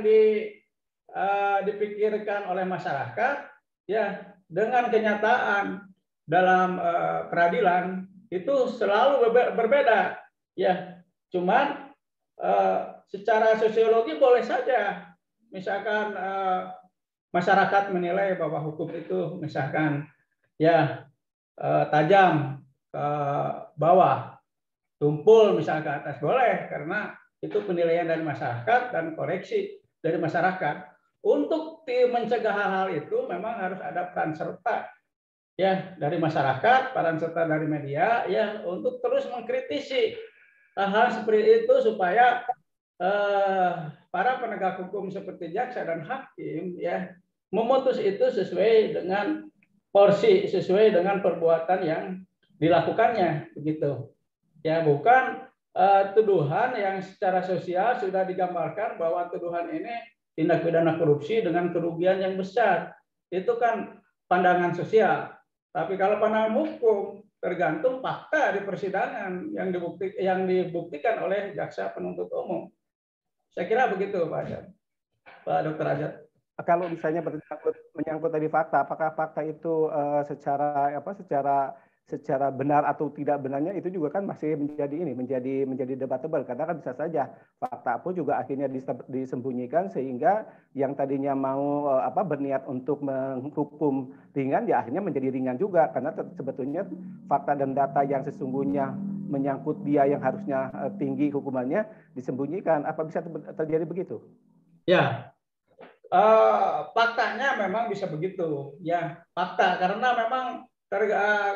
dipikirkan oleh masyarakat, ya, dengan kenyataan dalam peradilan itu selalu berbeda, ya. Cuman secara sosiologi boleh saja, misalkan masyarakat menilai bahwa hukum itu misalkan ya tajam ke bawah, tumpul misalkan ke atas, boleh, karena itu penilaian dari masyarakat dan koreksi dari masyarakat. Untuk mencegah hal-hal itu memang harus ada peran serta ya dari masyarakat, peran serta dari media ya untuk terus mengkritisi hal-hal seperti itu supaya para penegak hukum seperti jaksa dan hakim ya memutus itu sesuai dengan porsi, sesuai dengan perbuatan yang dilakukannya, begitu ya, bukan tuduhan yang secara sosial sudah digambarkan bahwa tuduhan ini tindak pidana korupsi dengan kerugian yang besar. Itu kan pandangan sosial. Tapi kalau pandangan hukum tergantung fakta di persidangan yang dibuktikan oleh jaksa penuntut umum. Saya kira begitu, Pak Dr. Ajat. Kalau misalnya menyangkut tadi fakta, apakah fakta itu secara benar atau tidak benarnya itu juga kan masih menjadi debatable, karena kan bisa saja fakta pun juga akhirnya disembunyikan sehingga yang tadinya mau berniat untuk menghukum ringan ya akhirnya menjadi ringan juga, karena sebetulnya fakta dan data yang sesungguhnya menyangkut dia yang harusnya tinggi hukumannya disembunyikan. Apa bisa terjadi begitu? Ya, faktanya memang bisa begitu ya, fakta, karena memang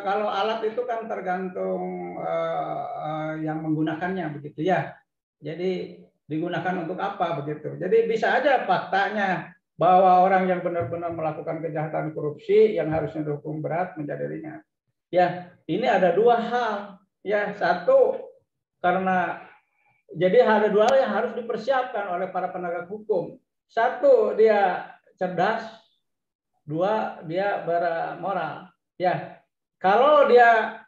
kalau alat itu kan tergantung yang menggunakannya, begitu ya. Jadi digunakan untuk apa, begitu. Jadi bisa aja faktanya bahwa orang yang benar-benar melakukan kejahatan korupsi yang harusnya dihukum berat menjadi ringan. Ya, ini ada dua hal. Ya, satu karena jadi ada dua hal yang harus dipersiapkan oleh para penegak hukum. Satu, dia cerdas. Dua, dia bermoral. Ya, kalau dia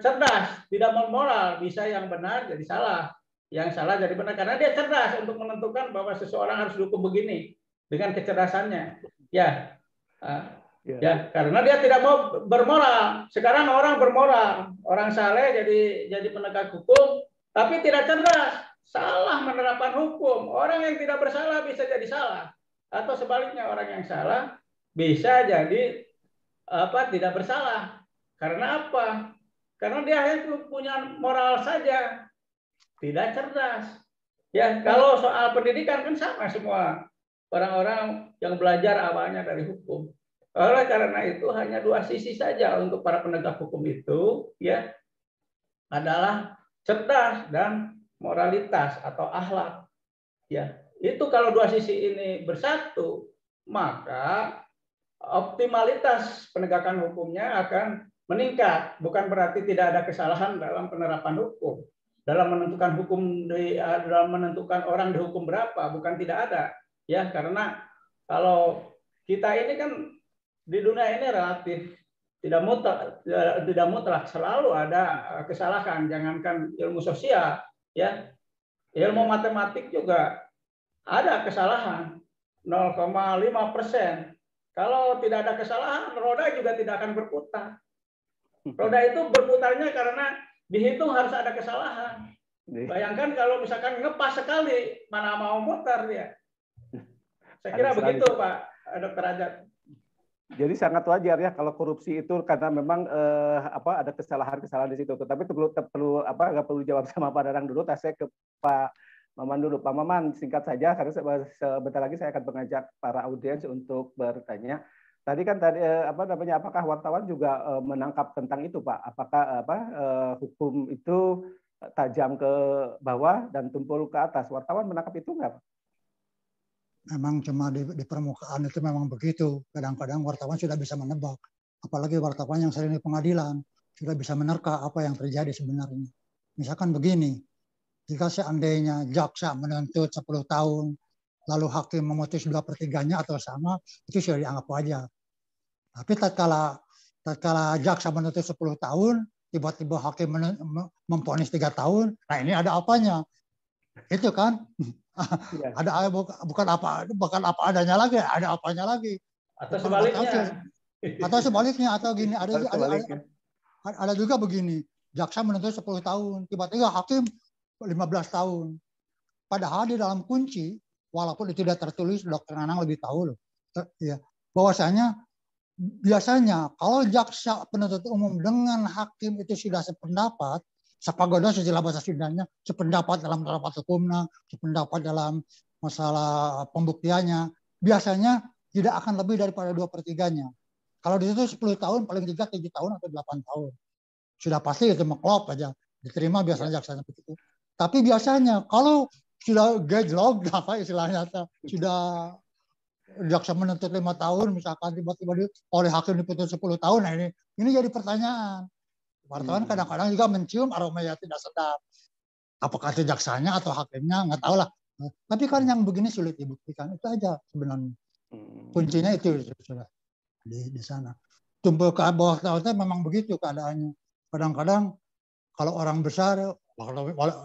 cerdas, tidak bermoral, bisa yang benar jadi salah, yang salah jadi benar karena dia cerdas untuk menentukan bahwa seseorang harus dihukum begini. Dengan kecerdasannya, ya, ya, karena dia tidak mau bermoral. Sekarang orang bermoral, orang saleh jadi penegak hukum, tapi tidak cerdas, salah menerapkan hukum. Orang yang tidak bersalah bisa jadi salah, atau sebaliknya orang yang salah bisa jadi tidak bersalah. Karena apa? Karena dia itu punya moral saja, tidak cerdas. Ya, kalau soal pendidikan kan sama semua. Orang-orang yang belajar awalnya dari hukum. Oleh karena itu hanya dua sisi saja untuk para penegak hukum itu, ya, adalah cerdas dan moralitas atau akhlak. Ya, itu kalau dua sisi ini bersatu, maka optimalitas penegakan hukumnya akan meningkat. Bukan berarti tidak ada kesalahan dalam penerapan hukum, dalam menentukan hukum, dalam menentukan orang dihukum berapa, bukan tidak ada. Ya, karena kalau kita ini kan di dunia ini relatif tidak mutlak selalu ada kesalahan. Jangankan ilmu sosial, ya, ilmu matematik juga ada kesalahan 0,5%. Kalau tidak ada kesalahan, roda juga tidak akan berputar. Roda itu berputarnya karena dihitung harus ada kesalahan. Bayangkan kalau misalkan ngepas sekali, mana mau muter dia. Saya kira begitu, Pak Dr. Ajat. Jadi sangat wajar ya kalau korupsi itu karena memang ada kesalahan-kesalahan di situ. Tapi nggak perlu jawab sama Pak Dadang dulu. Saya ke Pak Maman dulu. Pak Maman, singkat saja karena sebentar lagi saya akan mengajak para audiens untuk bertanya. Apakah wartawan juga menangkap tentang itu, Pak? Apakah hukum itu tajam ke bawah dan tumpul ke atas? Wartawan menangkap itu nggak, Pak? Memang cuma di permukaan itu memang begitu. Kadang-kadang wartawan sudah bisa menebak. Apalagi wartawan yang sering di pengadilan sudah bisa menerka apa yang terjadi sebenarnya. Misalkan begini, jika seandainya jaksa menuntut 10 tahun, lalu hakim memutus 2/3-nya atau sama, itu sudah dianggap wajar. Tapi tatkala jaksa menuntut 10 tahun, tiba-tiba hakim memvonis 3 tahun, nah ini ada apanya? Itu kan? Ya. Bukan apa adanya lagi, ada apanya lagi. Atau sebaliknya. Atau gini, ada juga begini, jaksa menuntut 10 tahun, tiba-tiba hakim 15 tahun. Padahal di dalam kunci, walaupun itu tidak tertulis, Dr. Nanang lebih tahu loh, ya, bahwasanya biasanya kalau jaksa penuntut umum dengan hakim itu sudah sependapat, sepagoda istilah bahasa Sundanya, sependapat dalam rapat hukumnya, sependapat dalam masalah pembuktiannya, biasanya tidak akan lebih daripada 2/3-nya. Kalau di situ 10 tahun, paling tidak 7 tahun atau 8 tahun. Sudah pasti itu meklop aja, diterima biasanya jaksanya begitu. Tapi biasanya kalau sudah gejlok, apa istilahnya, sudah jaksa menuntut 5 tahun, misalkan tiba-tiba oleh hakim diputus 10 tahun, nah ini jadi pertanyaan. Wartawan kadang-kadang juga mencium aroma yang tidak sedap. Apakah itu jaksanya atau hakimnya, nggak tahu lah. Tapi kan yang begini sulit dibuktikan, itu aja sebenarnya. Kuncinya itu sudah di sana. Tumpul ke bawah lautnya memang begitu keadaannya. Kadang-kadang kalau orang besar,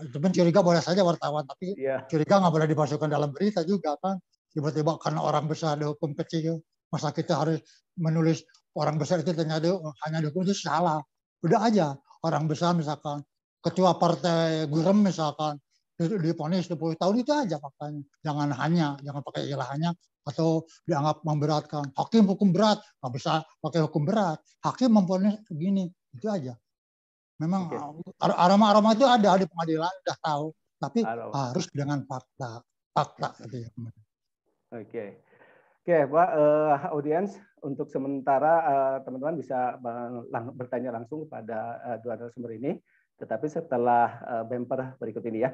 itu pun curiga boleh saja wartawan, tapi curiga nggak boleh dimasukkan dalam berita juga kan. Tiba-tiba karena orang besar dihukum kecil, masa kita harus menulis orang besar itu ternyata hanya dihukum, itu salah. Udah aja orang besar misalkan ketua partai Gurem misalkan diponis 10 tahun, itu aja faktanya. Jangan pakai ilahnya atau dianggap memberatkan. Hakim hukum berat, nggak bisa pakai hukum berat. Hakim memponis begini, itu aja. Memang aroma-aroma itu ada di pengadilan, udah tahu. Tapi harus dengan fakta gitu ya. Oke, Pak, audiens, untuk sementara teman-teman bisa bertanya langsung kepada dua narasumber ini, tetapi setelah bumper berikut ini ya.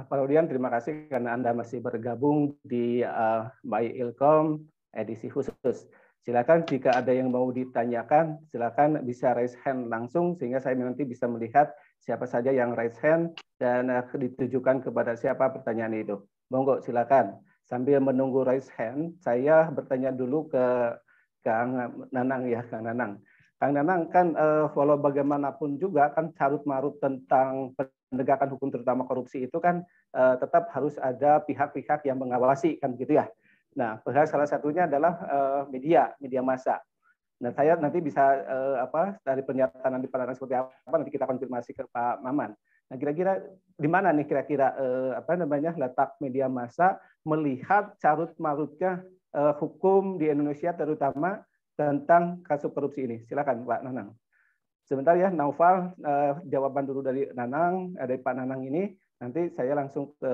Pak Rudian, terima kasih karena Anda masih bergabung di My Ilkom edisi khusus. Silakan jika ada yang mau ditanyakan, silakan bisa raise hand langsung sehingga saya nanti bisa melihat siapa saja yang raise hand dan ditujukan kepada siapa pertanyaan itu. Monggo silakan. Sambil menunggu raise hand, saya bertanya dulu ke Kang Nanang ya, Kang Nanang. Kang Nanang kan walau bagaimanapun juga kan carut marut tentang penegakan hukum terutama korupsi itu kan tetap harus ada pihak-pihak yang mengawasi kan gitu ya. Nah, salah satunya adalah media massa. Nah, saya nanti bisa dari pernyataan di Pandangan seperti apa nanti kita konfirmasi ke Pak Maman. Nah, kira-kira di mana nih kira-kira letak media massa melihat carut marutnya hukum di Indonesia terutama tentang kasus korupsi ini. Silakan Pak Nanang. Sebentar ya, Naufal, jawaban dulu dari Nanang, dari Pak Nanang ini. Nanti saya langsung ke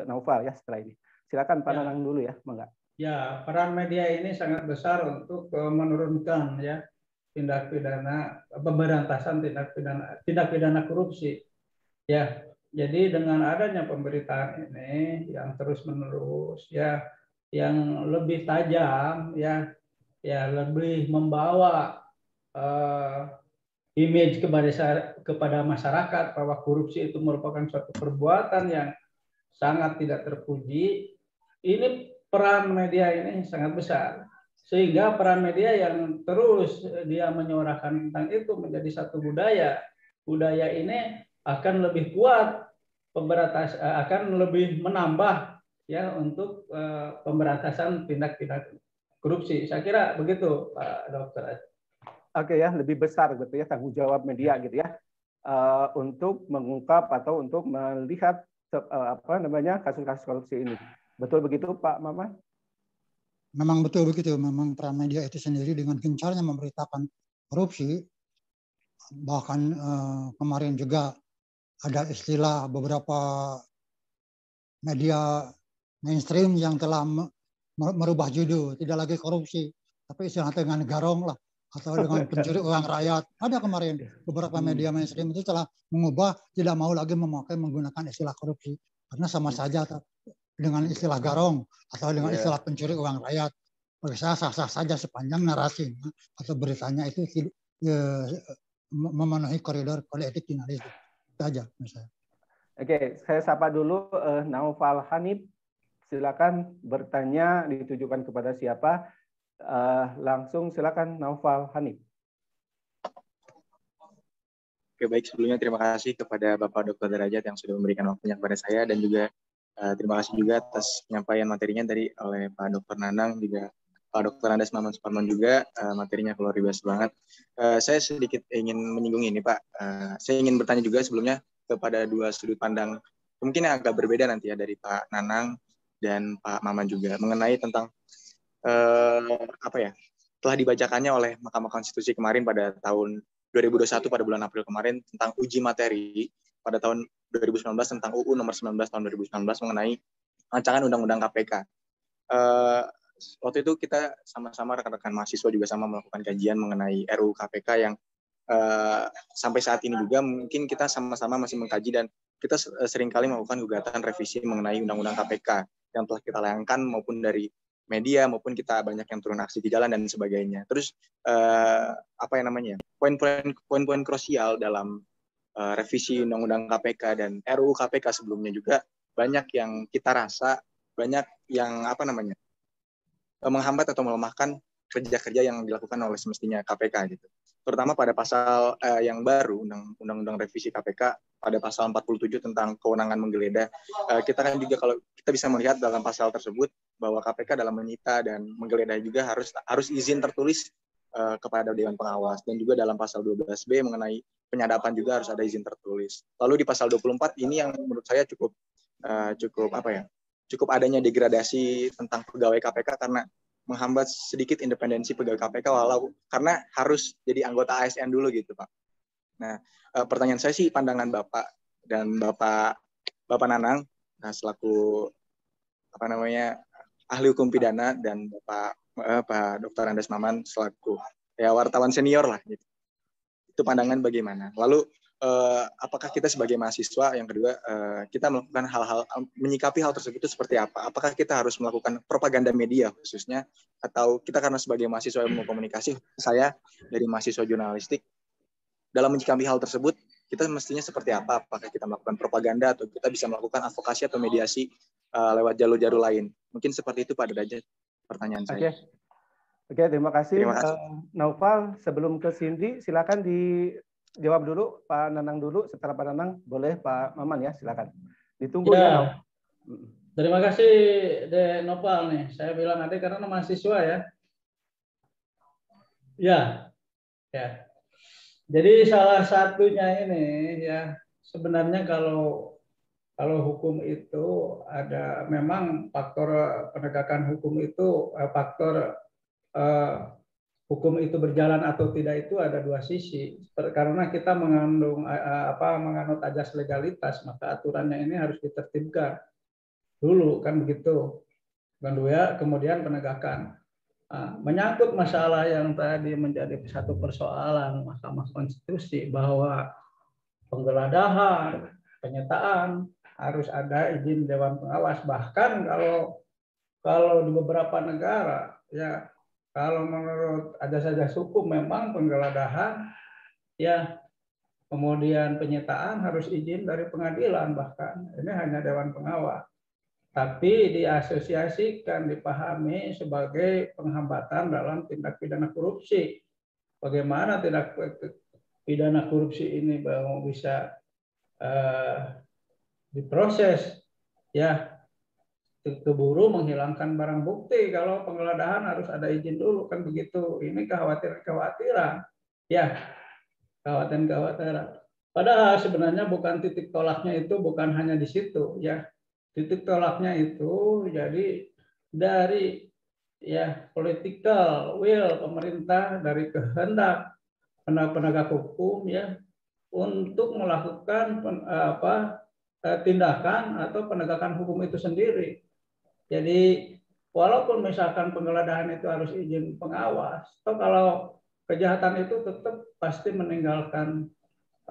Naufal ya setelah ini. Silakan Pak Nanang dulu ya, Bangga. Ya, peran media ini sangat besar untuk menurunkan ya tindak pidana pemberantasan tindak pidana korupsi. Ya, jadi dengan adanya pemberitaan ini yang terus-menerus ya, yang lebih tajam ya, lebih membawa image kepada masyarakat bahwa korupsi itu merupakan suatu perbuatan yang sangat tidak terpuji. Ini peran media ini sangat besar, sehingga peran media yang terus dia menyuarakan tentang itu menjadi satu budaya. Budaya ini akan lebih kuat akan lebih menambah ya untuk pemberantasan tindak pidana korupsi. Saya kira begitu, Pak Dokter. Oke ya, lebih besar gitu ya tanggung jawab media gitu ya untuk mengungkap atau untuk melihat kasus-kasus korupsi ini. Betul begitu Pak Maman? Memang betul begitu. Memang peran media itu sendiri dengan gencarnya memberitakan korupsi. Bahkan kemarin juga ada istilah beberapa media mainstream yang telah merubah judul, tidak lagi korupsi, tapi istilah dengan garong lah, atau dengan pencuri uang rakyat. Ada kemarin beberapa media mainstream itu telah mengubah, tidak mau lagi menggunakan istilah korupsi, karena sama saja dengan istilah garong atau dengan istilah pencuri uang rakyat. Bagi saya sah-sah saja sepanjang narasinya atau beritanya itu memenuhi koridor kode etik jurnalistik. Itu aja misalnya. Oke, saya sapa dulu Naufal Hanif. Silakan bertanya ditujukan kepada siapa. Langsung silakan Naufal Hanif. Oke, baik, sebelumnya terima kasih kepada Bapak Dr. Derajat yang sudah memberikan waktunya kepada saya, dan juga terima kasih juga atas penyampaian materinya tadi oleh Pak Dr. Nanang, juga Pak Dr. Andes Maman Suparman juga, materinya luar biasa banget. Saya sedikit ingin menyinggung ini Pak, saya ingin bertanya juga sebelumnya kepada dua sudut pandang mungkin yang agak berbeda nanti ya dari Pak Nanang dan Pak Maman juga mengenai tentang telah dibacakannya oleh Mahkamah Konstitusi kemarin pada tahun 2021 pada bulan April kemarin tentang uji materi pada tahun 2019 tentang UU nomor 19 tahun 2019 mengenai rancangan undang-undang KPK. Waktu itu kita sama-sama rekan-rekan mahasiswa juga sama melakukan kajian mengenai RUU KPK yang sampai saat ini juga mungkin kita sama-sama masih mengkaji, dan kita seringkali melakukan gugatan revisi mengenai undang-undang KPK yang telah kita layangkan maupun dari media maupun kita banyak yang turun aksi di jalan dan sebagainya. Terus poin-poin krusial dalam revisi Undang-Undang KPK dan RUU KPK sebelumnya juga banyak yang kita rasa banyak yang menghambat atau melemahkan kerja-kerja yang dilakukan oleh semestinya KPK gitu. Terutama pada pasal yang baru Undang-Undang revisi KPK pada pasal 47 tentang kewenangan menggeledah. Kita kan juga kalau kita bisa melihat dalam pasal tersebut bahwa KPK dalam menyita dan menggeledah juga harus izin tertulis kepada Dewan Pengawas, dan juga dalam pasal 12B mengenai penyadapan juga harus ada izin tertulis. Lalu di pasal 24 ini yang menurut saya cukup adanya degradasi tentang pegawai KPK karena menghambat sedikit independensi pegawai KPK karena harus jadi anggota ASN dulu gitu Pak. Nah, pertanyaan saya sih pandangan Bapak dan Bapak Nanang selaku ahli hukum pidana, dan Pak Dr. Andes Maman selaku wartawan senior lah gitu. Itu pandangan bagaimana? Lalu apakah kita sebagai mahasiswa, yang kedua kita melakukan hal-hal, menyikapi hal tersebut itu seperti apa? Apakah kita harus melakukan propaganda media khususnya, atau kita karena sebagai mahasiswa ilmu komunikasi, saya dari mahasiswa jurnalistik, dalam menyikapi hal tersebut kita mestinya seperti apa? Apakah kita melakukan propaganda atau kita bisa melakukan advokasi atau mediasi lewat jalur-jalur lain? Mungkin seperti itu Pak Derajat pertanyaan saya. Oke, terima kasih. Naufal, sebelum ke Cindy, silakan dijawab dulu Pak Nanang dulu. Setelah Pak Nanang, boleh Pak Maman ya, silakan. Ditunggu ya, Naufal. Terima kasih De Nopal nih. Saya bilang nanti karena mahasiswa ya. Ya. Jadi salah satunya ini ya, sebenarnya kalau hukum itu ada memang faktor penegakan hukum itu faktor hukum itu berjalan atau tidak itu ada dua sisi. Karena kita menganut ajas legalitas, maka aturannya ini harus ditertibkan dulu kan begitu. Kedua, kemudian penegakan. Menyangkut masalah yang tadi menjadi satu persoalan Mahkamah Konstitusi bahwa penggeledahan, penyitaan harus ada izin Dewan Pengawas. Bahkan kalau di beberapa negara ya, kalau menurut ajas-ajas hukum memang penggeledahan ya, kemudian penyitaan harus izin dari pengadilan, bahkan ini hanya Dewan Pengawas. Tapi diasosiasikan, dipahami sebagai penghambatan dalam tindak pidana korupsi. Bagaimana tindak pidana korupsi ini bisa diproses, ya, keburu menghilangkan barang bukti. Kalau penggeledahan harus ada izin dulu, kan begitu. Ini kekhawatiran, ya, kekhawatiran. Padahal sebenarnya bukan titik tolaknya itu bukan hanya di situ, ya. Titik tolaknya itu jadi dari ya political will pemerintah, dari kehendak penegak hukum ya untuk melakukan tindakan atau penegakan hukum itu sendiri. Jadi walaupun misalkan penggeledahan itu harus izin pengawas, atau kalau kejahatan itu tetap pasti meninggalkan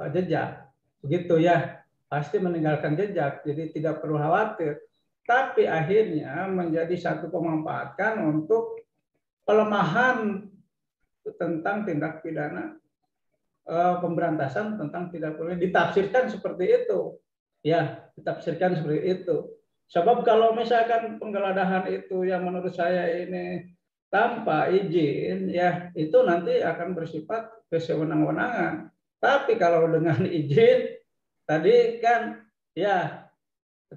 jejak, begitu ya. Pasti meninggalkan jejak, jadi tidak perlu khawatir. Tapi akhirnya menjadi satu pemanfaatkan untuk pelemahan tentang tindak pidana pemberantasan tentang tidak boleh ditafsirkan seperti itu. Ya, ditafsirkan seperti itu. Sebab kalau misalkan penggeledahan itu yang menurut saya ini tanpa izin, ya itu nanti akan bersifat kesewenang-wenangan. Tapi kalau dengan izin, tadi kan ya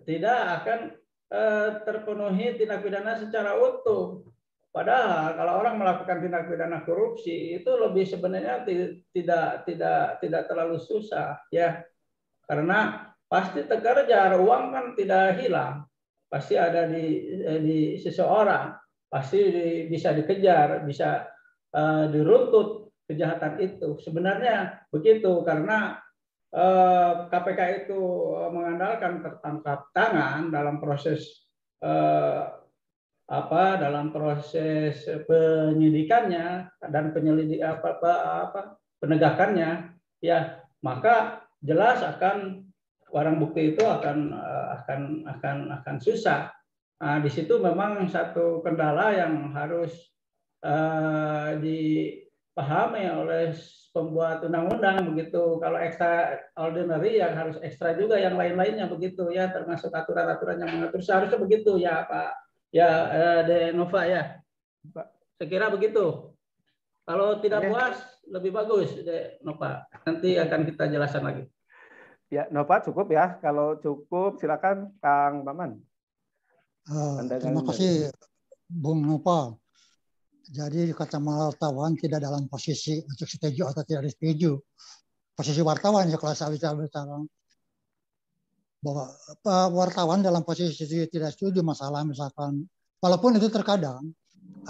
tidak akan terpenuhi tindak pidana secara utuh. Padahal kalau orang melakukan tindak pidana korupsi itu lebih sebenarnya tidak terlalu susah ya, karena pasti terkejar, uang kan tidak hilang, pasti ada di seseorang, pasti bisa dikejar, bisa diruntut kejahatan itu. Sebenarnya begitu, karena KPK itu mengandalkan tertangkap tangan dalam proses dalam proses penyidikannya dan penegakannya, ya maka jelas akan barang bukti itu akan susah. Nah, di situ memang satu kendala yang harus dipahami oleh pembuat undang-undang begitu. Kalau extraordinary yang harus ekstra juga yang lain-lainnya begitu ya, termasuk aturan-aturan yang mengatur, seharusnya begitu ya Pak ya De Nova ya. Saya kira begitu. Kalau tidak puas lebih bagus De Nova. Nanti akan kita jelaskan lagi. Ya, Nova cukup ya. Kalau cukup silakan Kang Maman. Terima kasih Bung Nova. Jadi kata wartawan tidak dalam posisi untuk setuju atau tidak setuju. Posisi wartawan ya kalau saya bicara bahwa wartawan dalam posisi tidak setuju masalah misalkan, walaupun itu terkadang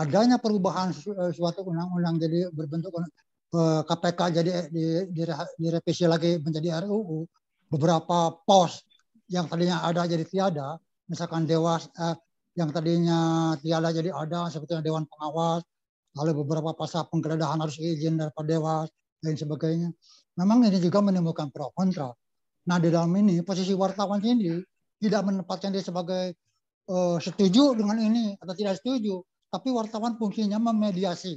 adanya perubahan suatu undang-undang jadi berbentuk KPK jadi direvisi lagi menjadi RUU, beberapa pos yang tadinya ada jadi tiada, misalkan Dewas yang tadinya tiada jadi ada seperti Dewan Pengawas, lalu beberapa pasal penggeledahan harus izin daripada Dewas dan sebagainya. memang ini juga menimbulkan pro kontra. Nah, di dalam ini posisi wartawan sendiri tidak menempatkan dia sebagai setuju dengan ini atau tidak setuju, tapi wartawan fungsinya memediasi.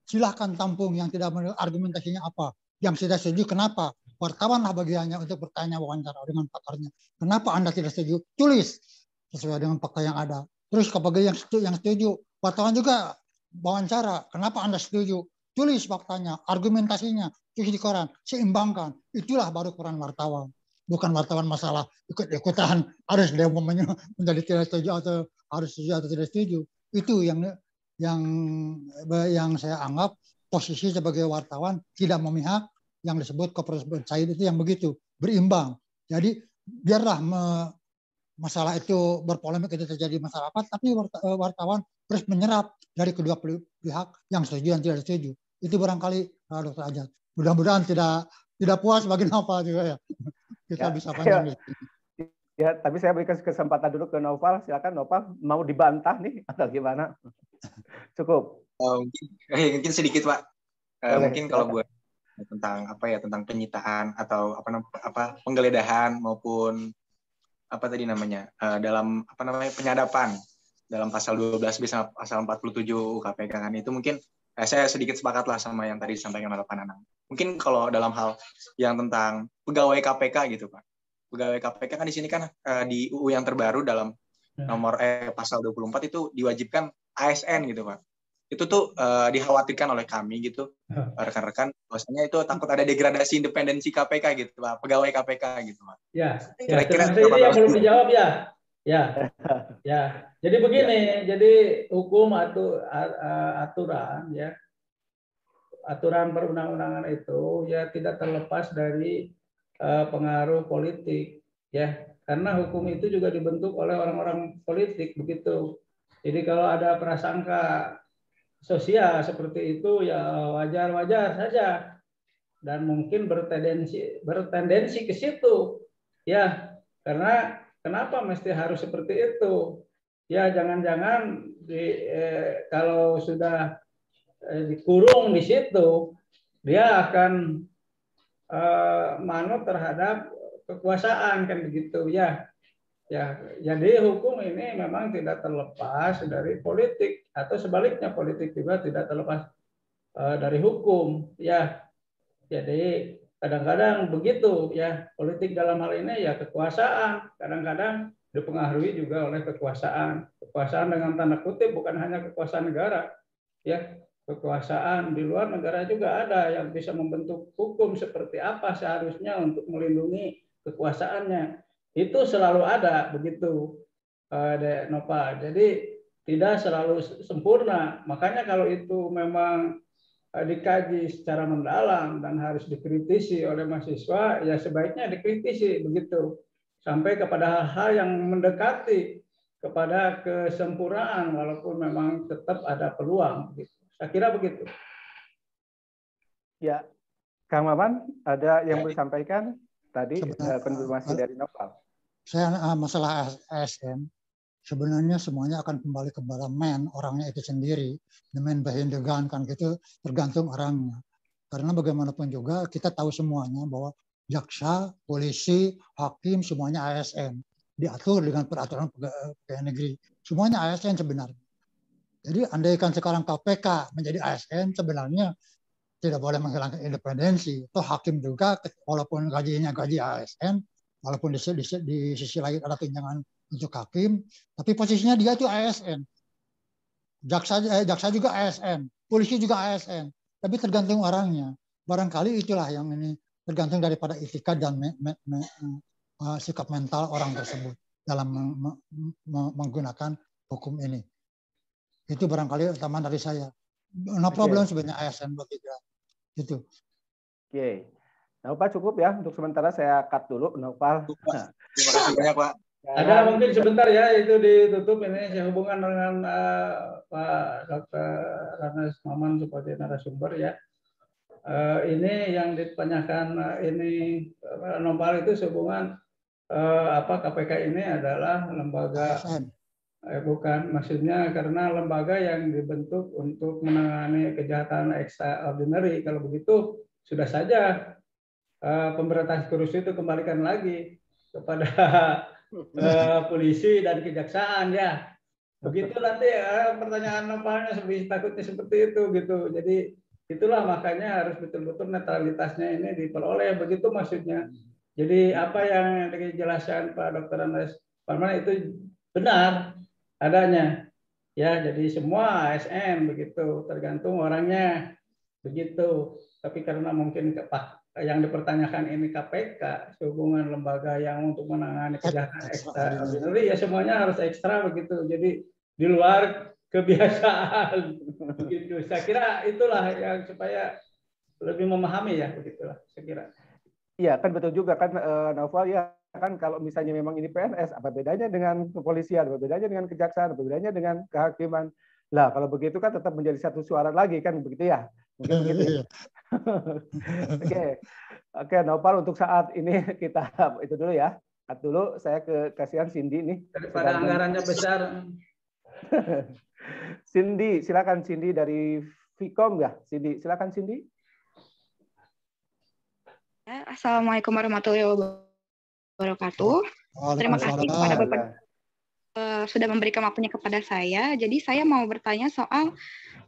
Silahkan tampung yang tidak argumentasinya apa, yang tidak setuju kenapa. Wartawanlah bagiannya untuk bertanya wawancara dengan pakarnya. Kenapa Anda tidak setuju? Tulis sesuai dengan fakta yang ada. Terus kepada yang setuju, wartawan juga wawancara. Kenapa Anda setuju? Tulis faktanya, argumentasinya, tulis di koran, seimbangkan. Itulah baru peran wartawan. Bukan wartawan masalah ikut-ikutan harus dia menjadi tidak setuju atau harus setuju atau tidak setuju. Itu yang saya anggap posisi sebagai wartawan tidak memihak, yang disebut Kooperatif Said itu yang begitu, berimbang. Jadi biarlah masalah itu berpolemik, itu terjadi masyarakat, tapi wartawan terus menyerap dari kedua pihak yang setuju dan tidak setuju. Itu barangkali Dr. Ajat. Mudah-mudahan tidak puas bagi Noval juga ya. Kita bisa panjang. Ya, tapi saya berikan kesempatan dulu ke Noval. Silakan Noval, mau dibantah nih atau gimana? Cukup. Mungkin sedikit Pak. Mungkin kalau buat tentang penyitaan atau penggeledahan maupun dalam penyadapan dalam pasal 12 bisa pasal 47 KPK kan, itu mungkin saya sedikit sepakat lah sama yang tadi disampaikan oleh Pak Nanang. Mungkin kalau dalam hal yang tentang pegawai KPK gitu Pak. Pegawai KPK kan di sini kan di UU yang terbaru dalam nomor pasal 24 itu diwajibkan ASN gitu Pak. Itu tuh dikhawatirkan oleh kami gitu, rekan-rekan, bahwasanya itu takut ada degradasi independensi KPK gitu Pak, pegawai KPK gitu Pak. Ya, kira-kira ini yang belum dijawab ya. Ya. Jadi begini, jadi hukum atau aturan ya, aturan perundang-undangan itu ya tidak terlepas dari pengaruh politik ya, karena hukum itu juga dibentuk oleh orang-orang politik begitu. Jadi kalau ada prasangka sosial seperti itu ya wajar-wajar saja dan mungkin bertendensi ke situ ya, karena kenapa mesti harus seperti itu ya, jangan-jangan kalau sudah dikurung di situ dia akan manut terhadap kekuasaan kan begitu ya. Ya, jadi hukum ini memang tidak terlepas dari politik, atau sebaliknya politik juga tidak terlepas dari hukum ya. Jadi kadang-kadang begitu ya, politik dalam hal ini ya kekuasaan kadang-kadang dipengaruhi juga oleh kekuasaan. Kekuasaan dengan tanda kutip, bukan hanya kekuasaan negara ya, kekuasaan di luar negara juga ada yang bisa membentuk hukum seperti apa seharusnya untuk melindungi kekuasaannya. Itu selalu ada begitu, Nova. Jadi tidak selalu sempurna. Makanya kalau itu memang dikaji secara mendalam dan harus dikritisi oleh mahasiswa, ya sebaiknya dikritisi begitu sampai kepada hal-hal yang mendekati kepada kesempurnaan, walaupun memang tetap ada peluang. Gitu. Saya kira begitu. Ya, Kang Maman, ada yang mau disampaikan tadi konfirmasi dari Noval. Saya masalah ASN sebenarnya semuanya akan kembali kepada orangnya itu sendiri. The man behind the gun kan gitu, tergantung orangnya. Karena bagaimanapun juga kita tahu semuanya bahwa jaksa, polisi, hakim semuanya ASN. Diatur dengan peraturan pegawai negeri. Semuanya ASN sebenarnya. Jadi andaikan sekarang KPK menjadi ASN, sebenarnya tidak boleh menghilangkan independensi. Toh hakim juga walaupun gajinya gaji ASN, walaupun di sisi lain ada tunjangan untuk hakim, tapi posisinya dia itu ASN. Jaksa juga ASN, polisi juga ASN, tapi tergantung orangnya. Barangkali itulah yang ini tergantung daripada etika dan sikap mental orang tersebut dalam menggunakan hukum ini. Itu barangkali utama dari saya. No problem sebenarnya ASN buat kita. Itu. Oke. Noval cukup ya, untuk sementara saya cut dulu Noval. Terima kasih banyak Pak. Ada mungkin sebentar ya, itu ditutup ini sehubungan dengan Pak Dr. Ranas Maman sebagai narasumber ya. Ini yang ditanyakan ini Noval itu sehubungan KPK ini adalah lembaga bukan, maksudnya karena lembaga yang dibentuk untuk menangani kejahatan extraordinary. Kalau begitu sudah saja pemberantasan korupsi itu kembalikan lagi kepada polisi dan kejaksaan ya. Begitu nanti pertanyaan novelnya takutnya seperti itu gitu. Jadi itulah makanya harus betul-betul netralitasnya ini diperoleh, begitu maksudnya. Jadi apa yang dijelaskan Pak Dr. Andes Parman itu benar adanya. Ya, jadi semua ASN begitu, tergantung orangnya begitu. Tapi karena mungkin yang dipertanyakan ini KPK, sehubungan lembaga yang untuk menangani kejahatan ekstraordinari, ya semuanya harus ekstra begitu. Jadi di luar kebiasaan begitu. Saya kira itulah yang supaya lebih memahami ya begitulah saya kira. Iya kan betul juga kan Novel ya kan kalau misalnya memang ini PNS apa bedanya dengan kepolisian, apa bedanya dengan kejaksaan, apa bedanya dengan kehakiman. Lah kalau begitu kan tetap menjadi satu suara lagi kan begitu ya. Mungkin begitu ya. Oke, Novel untuk saat ini kita itu dulu ya. Dulu saya kasihan Cindy nih. Daripada anggarannya besar. Cindy, silakan Cindy dari Vkom ya. Cindy, silakan Cindy. Assalamualaikum warahmatullahi wabarakatuh. Terima kasih kepada Bapak sudah memberikan waktunya kepada saya. Jadi saya mau bertanya soal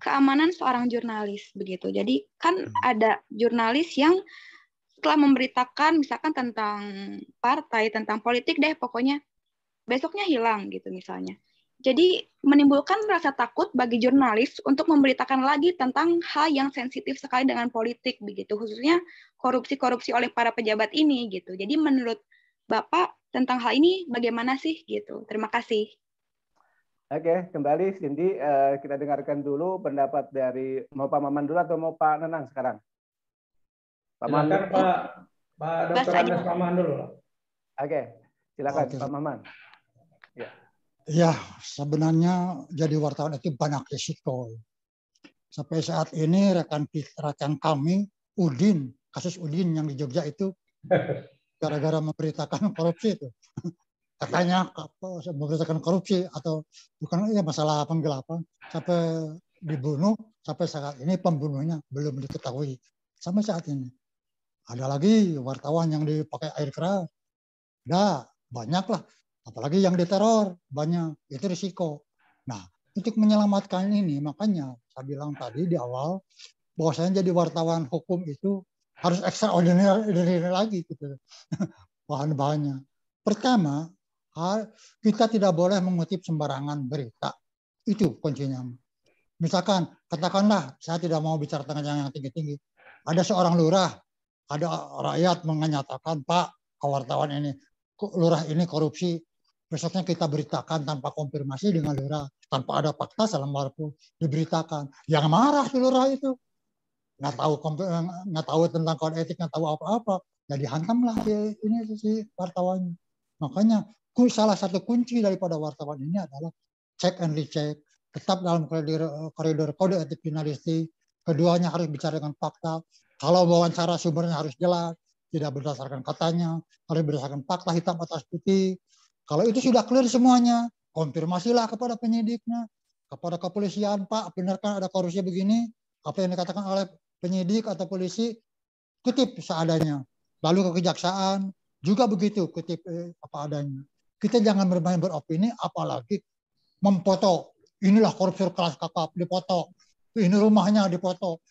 keamanan seorang jurnalis begitu. Jadi kan ada jurnalis yang setelah memberitakan misalkan tentang partai, tentang politik deh pokoknya besoknya hilang gitu misalnya. Jadi menimbulkan rasa takut bagi jurnalis untuk memberitakan lagi tentang hal yang sensitif sekali dengan politik begitu, khususnya korupsi-korupsi oleh para pejabat ini gitu. Jadi menurut Bapak tentang hal ini bagaimana sih gitu? Terima kasih. Oke, kembali Cindy, kita dengarkan dulu pendapat dari mau Pak Maman dulu atau mau Pak Nanang sekarang? Pak Maman, Pak Dr. Andes Maman dulu. Oke, silakan Pak Maman. Ya, sebenarnya jadi wartawan itu banyak risiko. Sampai saat ini rekan kami, Udin, kasus Udin yang di Jogja itu, gara-gara memberitakan korupsi itu. Katanya memberitakan korupsi atau bukan ya masalah penggelapan, sampai dibunuh, sampai saat ini pembunuhnya belum diketahui. Sampai saat ini. Ada lagi wartawan yang dipakai air keras. Ada, banyak lah. Apalagi yang diteror, banyak. Itu risiko. Nah, untuk menyelamatkan ini, makanya saya bilang tadi di awal, bahwasanya jadi wartawan hukum itu harus extraordinary lagi. Gitu. Bahan-bahannya. Pertama, kita tidak boleh mengutip sembarangan berita. Itu kuncinya. Misalkan, katakanlah, saya tidak mau bicara tentang yang tinggi-tinggi. Ada seorang lurah, ada rakyat menyatakan, Pak, wartawan ini, lurah ini korupsi. Besoknya kita beritakan tanpa konfirmasi dengan lurah, tanpa ada fakta salam marfu diberitakan. Yang marah si lurah itu, nggak tahu tentang kode etik, nggak tahu apa-apa, jadi hantamlah ini si wartawan. Makanya salah satu kunci daripada wartawan ini adalah check and recheck, tetap dalam koridor kode etik jurnalistik. Keduanya harus bicara dengan fakta. Kalau wawancara sumbernya harus jelas, tidak berdasarkan katanya, harus berdasarkan fakta hitam atas putih. Kalau itu sudah clear semuanya, konfirmasilah kepada penyidiknya, kepada kepolisian, Pak, benarkah ada korupsi begini? Apa yang dikatakan oleh penyidik atau polisi, kutip seadanya. Lalu ke kejaksaan, juga begitu, kutip apa adanya. Kita jangan bermain beropini, apalagi memfoto. Inilah korupsi kelas kakap, dipoto. Ini rumahnya dipoto.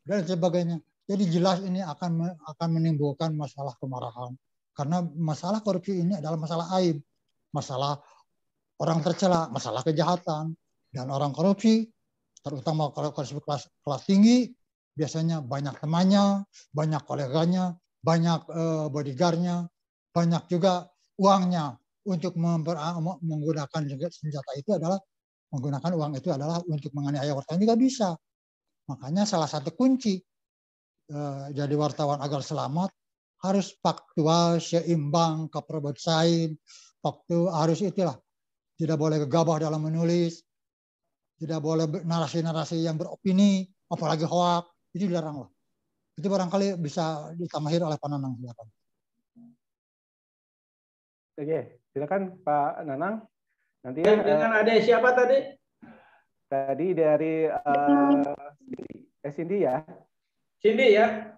Dan sebagainya. Jadi jelas ini akan menimbulkan masalah kemarahan. Karena masalah korupsi ini adalah masalah aib, masalah orang tercela, masalah kejahatan. Dan orang korupsi, terutama kalau korupsi kelas tinggi, biasanya banyak temannya, banyak koleganya, banyak bodyguardnya, banyak juga uangnya untuk menggunakan senjata itu adalah menggunakan uang itu adalah untuk menganiaya wartawan juga bisa. Makanya salah satu kunci jadi wartawan agar selamat harus faktual, seimbang, kepercayaan, faktu harus itulah. Tidak boleh gegabah dalam menulis, tidak boleh narasi-narasi yang beropini, apalagi hoak, itu dilarang lah. Itu barangkali bisa ditambahin oleh Pak Nanang. Silakan. Oke, silakan Pak Nanang. Nanti dengan ada siapa tadi? Tadi dari Cindy ya. Cindy ya.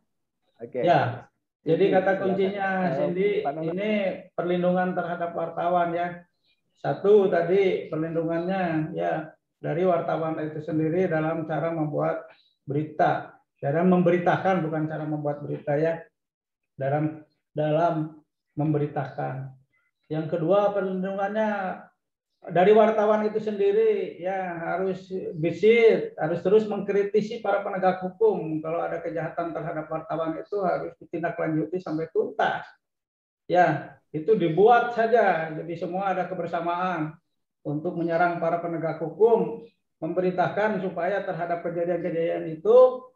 Oke. Ya. Jadi kata kuncinya Cindy Pak ini perlindungan terhadap wartawan ya. Satu tadi perlindungannya ya dari wartawan itu sendiri dalam cara membuat berita, cara memberitakan bukan cara membuat berita ya. Dalam memberitakan. Yang kedua perlindungannya dari wartawan itu sendiri ya harus visit, harus terus mengkritisi para penegak hukum. Kalau ada kejahatan terhadap wartawan itu harus ditindaklanjuti sampai tuntas. Ya, itu dibuat saja. Jadi semua ada kebersamaan untuk menyerang para penegak hukum, memberitakan supaya terhadap kejadian-kejadian itu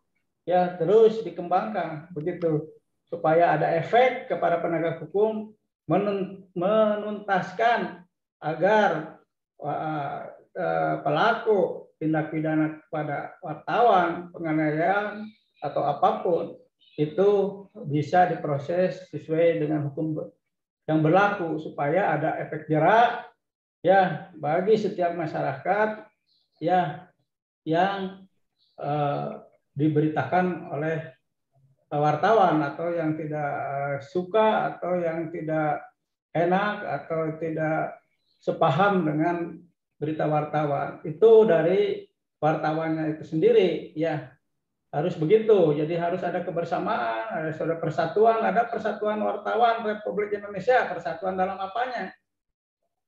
ya terus dikembangkan begitu. Supaya ada efek kepada penegak hukum menuntaskan agar pelaku tindak pidana kepada wartawan, penganiayaan atau apapun itu bisa diproses sesuai dengan hukum yang berlaku supaya ada efek jerak ya bagi setiap masyarakat ya yang diberitakan oleh wartawan atau yang tidak suka atau yang tidak enak atau tidak sepaham dengan berita wartawan. Itu dari wartawannya itu sendiri ya. Harus begitu. Jadi harus ada kebersamaan, harus ada persatuan wartawan Republik Indonesia, persatuan dalam apanya?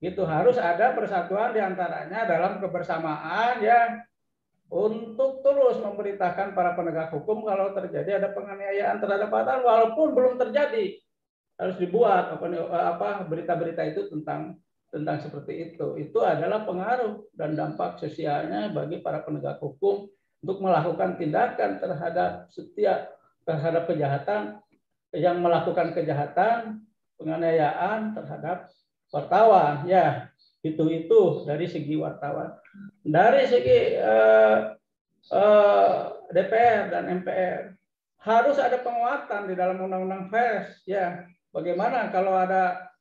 Gitu harus ada persatuan diantaranya dalam kebersamaan ya untuk terus memberitakan para penegak hukum kalau terjadi ada penganiayaan terhadap wartawan walaupun belum terjadi harus dibuat berita-berita itu tentang seperti itu. Itu adalah pengaruh dan dampak sosialnya bagi para penegak hukum untuk melakukan tindakan terhadap kejahatan yang melakukan kejahatan penganiayaan terhadap wartawan ya. Itu dari segi wartawan. Dari segi DPR dan MPR harus ada penguatan di dalam undang-undang pers ya. Bagaimana kalau ada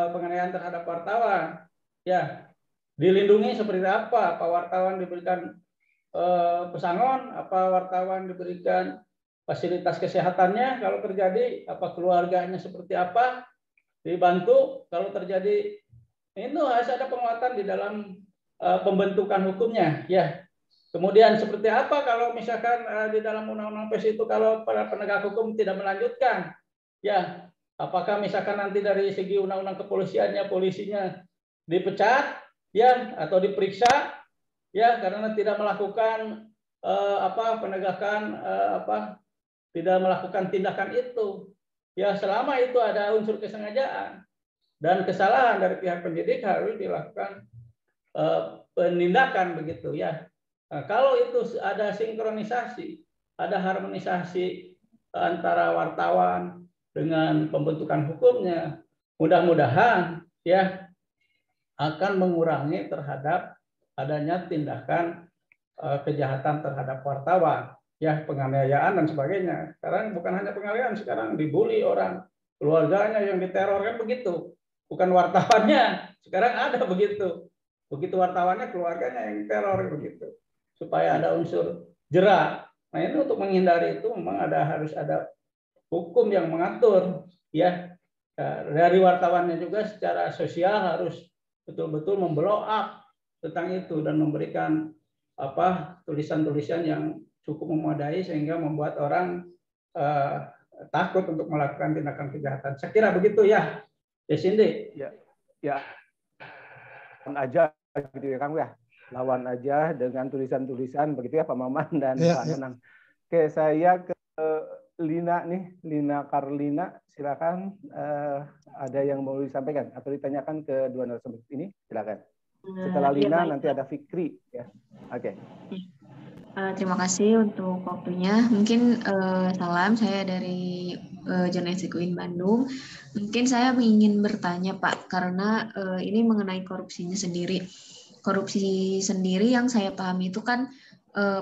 penganiayaan terhadap wartawan ya dilindungi seperti apa? Apa wartawan diberikan pesangon? Apa wartawan diberikan fasilitas kesehatannya kalau terjadi? Apa keluarganya seperti apa? Dibantu kalau terjadi. Itu harus ada penguatan di dalam pembentukan hukumnya ya. Kemudian seperti apa kalau misalkan di dalam undang-undang pers itu kalau para penegak hukum tidak melanjutkan ya, apakah misalkan nanti dari segi undang-undang kepolisiannya polisinya dipecat ya atau diperiksa ya karena tidak melakukan penegakan tidak melakukan tindakan itu ya, selama itu ada unsur kesengajaan dan kesalahan dari pihak penyidik harus dilakukan penindakan begitu ya. Nah, kalau itu ada sinkronisasi, ada harmonisasi antara wartawan dengan pembentukan hukumnya, mudah-mudahan ya akan mengurangi terhadap adanya tindakan kejahatan terhadap wartawan ya, penganiayaan dan sebagainya. Sekarang bukan hanya penganiayaan, sekarang dibully orang, keluarganya yang diteror kan begitu. Bukan wartawannya, sekarang ada begitu. Begitu wartawannya, keluarganya yang teror begitu. Supaya ada unsur jerak. Nah ini untuk menghindari itu memang harus ada hukum yang mengatur ya. Dari wartawannya juga secara sosial harus betul-betul memblow up tentang itu dan memberikan tulisan-tulisan yang cukup memadai sehingga membuat orang takut untuk melakukan tindakan kejahatan. Saya kira begitu ya. Ya Cindy. Ya. Lawan aja gitu ya Kang ya. Lawan aja dengan tulisan-tulisan begitu ya Pak Maman dan Pak Nanang. Oke, saya ke Lina nih, Lina Karlina, silakan ada yang mau disampaikan atau ditanyakan ke dua narasumber ini, silakan. Setelah Lina nanti ada Fikri ya. Oke. Terima kasih untuk waktunya. Mungkin salam, saya dari Jurnalis UIN Bandung. Mungkin saya ingin bertanya Pak, karena ini mengenai korupsinya sendiri. Korupsi sendiri yang saya pahami itu kan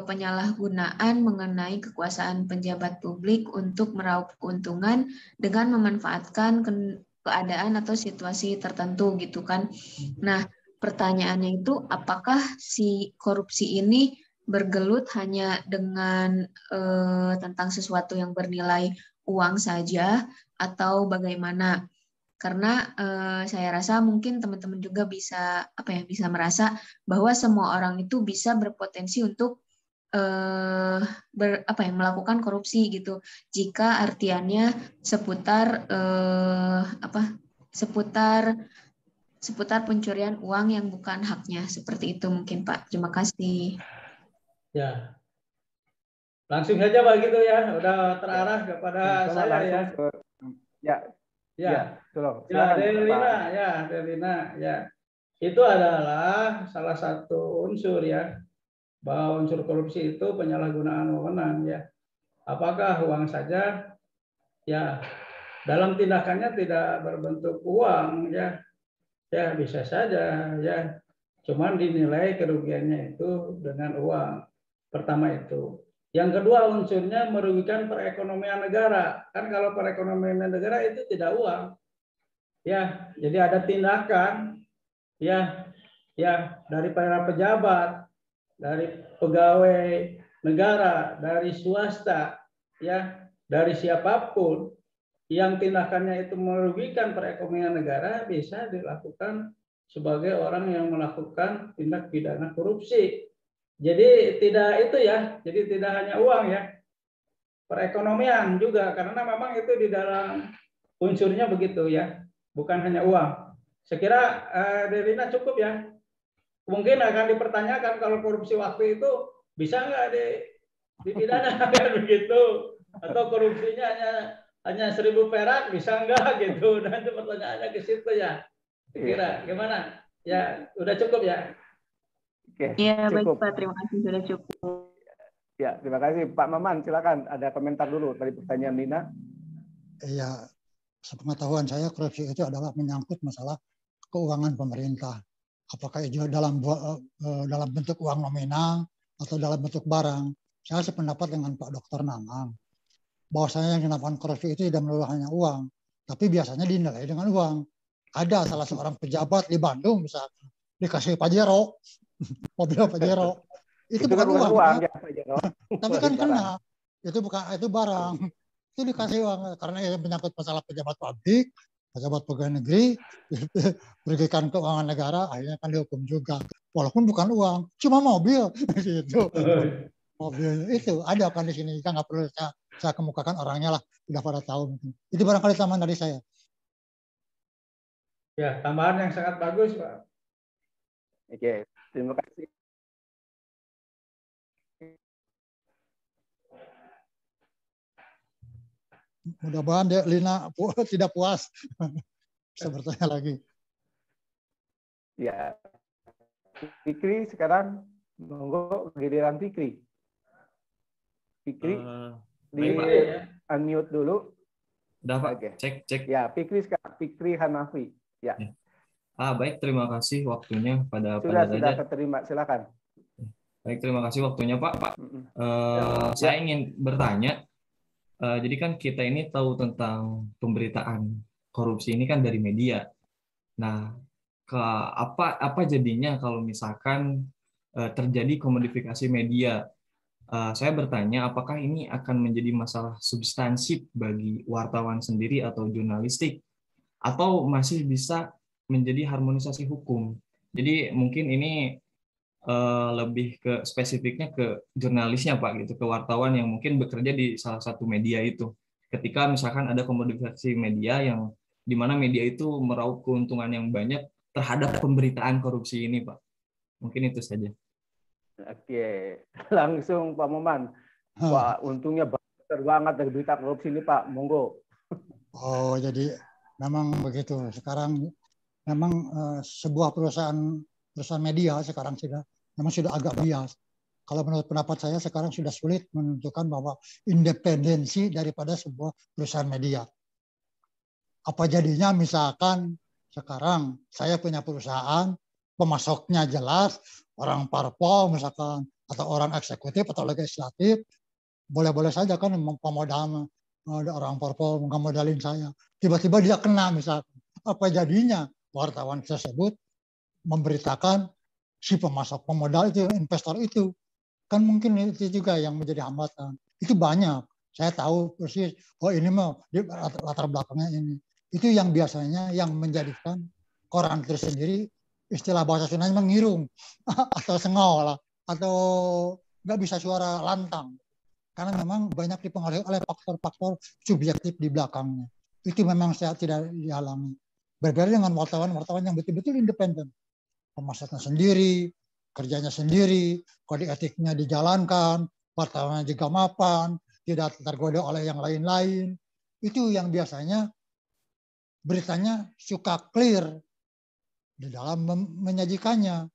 penyalahgunaan mengenai kekuasaan pejabat publik untuk meraup keuntungan dengan memanfaatkan keadaan atau situasi tertentu gitu kan. Nah, pertanyaannya itu apakah si korupsi ini bergelut hanya dengan tentang sesuatu yang bernilai uang saja atau bagaimana? Karena saya rasa mungkin teman-teman juga bisa bisa merasa bahwa semua orang itu bisa berpotensi untuk melakukan korupsi gitu. Jika artiannya seputar seputar pencurian uang yang bukan haknya, seperti itu mungkin Pak. Terima kasih. Ya, langsung saja Pak gitu ya, udah terarah kepada saya ya. Delina, ya. Itu adalah salah satu unsur ya, bahwa unsur korupsi itu penyalahgunaan wewenang ya. Apakah uang saja? Ya, dalam tindakannya tidak berbentuk uang ya. Ya, bisa saja ya. Cuman dinilai kerugiannya itu dengan uang. Pertama itu. Yang kedua unsurnya merugikan perekonomian negara. Kan kalau perekonomian negara itu tidak uang. Ya, jadi ada tindakan ya dari para pejabat, dari pegawai negara, dari swasta, ya, dari siapapun yang tindakannya itu merugikan perekonomian negara bisa dilakukan sebagai orang yang melakukan tindak pidana korupsi. Jadi tidak itu ya, jadi tidak hanya uang ya, perekonomian juga, karena memang itu di dalam unsurnya begitu ya, bukan hanya uang. Saya kira Delina cukup ya. Mungkin akan dipertanyakan kalau korupsi waktu itu bisa nggak dipidana kan begitu, atau korupsinya hanya 1.000 perak bisa nggak gitu. Dan itu pertanyaannya ke situ ya. Kira gimana? Ya udah cukup ya. Iya baik Pak, terima kasih sudah cukup. Ya terima kasih Pak Maman, silakan ada komentar dulu dari pertanyaan Nina. Iya, sepengetahuan saya korupsi itu adalah menyangkut masalah keuangan pemerintah. Apakah itu dalam bentuk uang nominal atau dalam bentuk barang. Saya sependapat dengan Pak Dr. Nanang. Bahwasanya yang dinamakan korupsi itu tidak melulu hanya uang, tapi biasanya dinilai dengan uang. Ada salah seorang pejabat di Bandung misalkan dikasih Pajero, mobil Pajero. Itu bukan uang ya, Pajero. Tapi kan kena. Itu barang. Itu dikasih uang karena menyangkut masalah pejabat publik, pejabat pegawai negeri, merugikan keuangan negara, akhirnya kan dihukum juga. Walaupun bukan uang, cuma mobil. Gitu. Mobil itu ada kan di sini. Kita nggak perlu saya kemukakan orangnya lah, sudah pada tahu. Itu barangkali tambahan dari saya. Ya, tambahan yang sangat bagus, Pak. Oke, terima kasih. Mudah-mudahan Lina tidak puas. Bisa bertanya lagi. Ya, Fikri sekarang monggo giliran Fikri. Fikri di unmute dulu. Udah Pak, cek. Ya, Fikri sekarang, Fikri Hanafi. Ya. Baik, terima kasih waktunya pada sudah keterima, silakan. Baik, terima kasih waktunya Pak. Saya ingin bertanya. Jadi kan kita ini tahu tentang pemberitaan korupsi ini kan dari media. Nah, apa jadinya kalau misalkan terjadi komodifikasi media? Saya bertanya, apakah ini akan menjadi masalah substansif bagi wartawan sendiri atau jurnalistik, atau masih bisa menjadi harmonisasi hukum? Jadi mungkin ini lebih ke spesifiknya ke jurnalisnya Pak gitu, ke wartawan yang mungkin bekerja di salah satu media itu. Ketika misalkan ada komodifikasi media yang di mana media itu meraup keuntungan yang banyak terhadap pemberitaan korupsi ini Pak. Mungkin itu saja. Oke, langsung Pak Maman. Wah, untungnya besar banget dari berita korupsi ini Pak, monggo. Oh, jadi memang begitu. Sekarang memang sebuah perusahaan media sekarang sudah agak bias. Kalau menurut pendapat saya sekarang sudah sulit menentukan bahwa independensi daripada sebuah perusahaan media. Apa jadinya misalkan sekarang saya punya perusahaan, pemasoknya jelas, orang parpol misalkan, atau orang eksekutif atau legislatif, boleh-boleh saja kan pemodal orang parpol mengamodalin saya. Tiba-tiba dia kena misalkan. Apa jadinya wartawan tersebut memberitakan si pemasok pemodal itu, investor itu. Kan mungkin itu juga yang menjadi hambatan. Itu banyak. Saya tahu persis, oh ini mah latar belakangnya ini. Itu yang biasanya yang menjadikan koran tersendiri, istilah bahasa Sundanya mengirung atau sengau lah, atau nggak bisa suara lantang. Karena memang banyak dipengaruhi oleh faktor-faktor subjektif di belakangnya. Itu memang saya tidak dialami. Berbeda dengan wartawan-wartawan yang betul-betul independen. Pemasarannya sendiri, kerjanya sendiri, kode etiknya dijalankan, wartawannya juga mapan, tidak tergoda oleh yang lain-lain. Itu yang biasanya beritanya suka clear di dalam menyajikannya.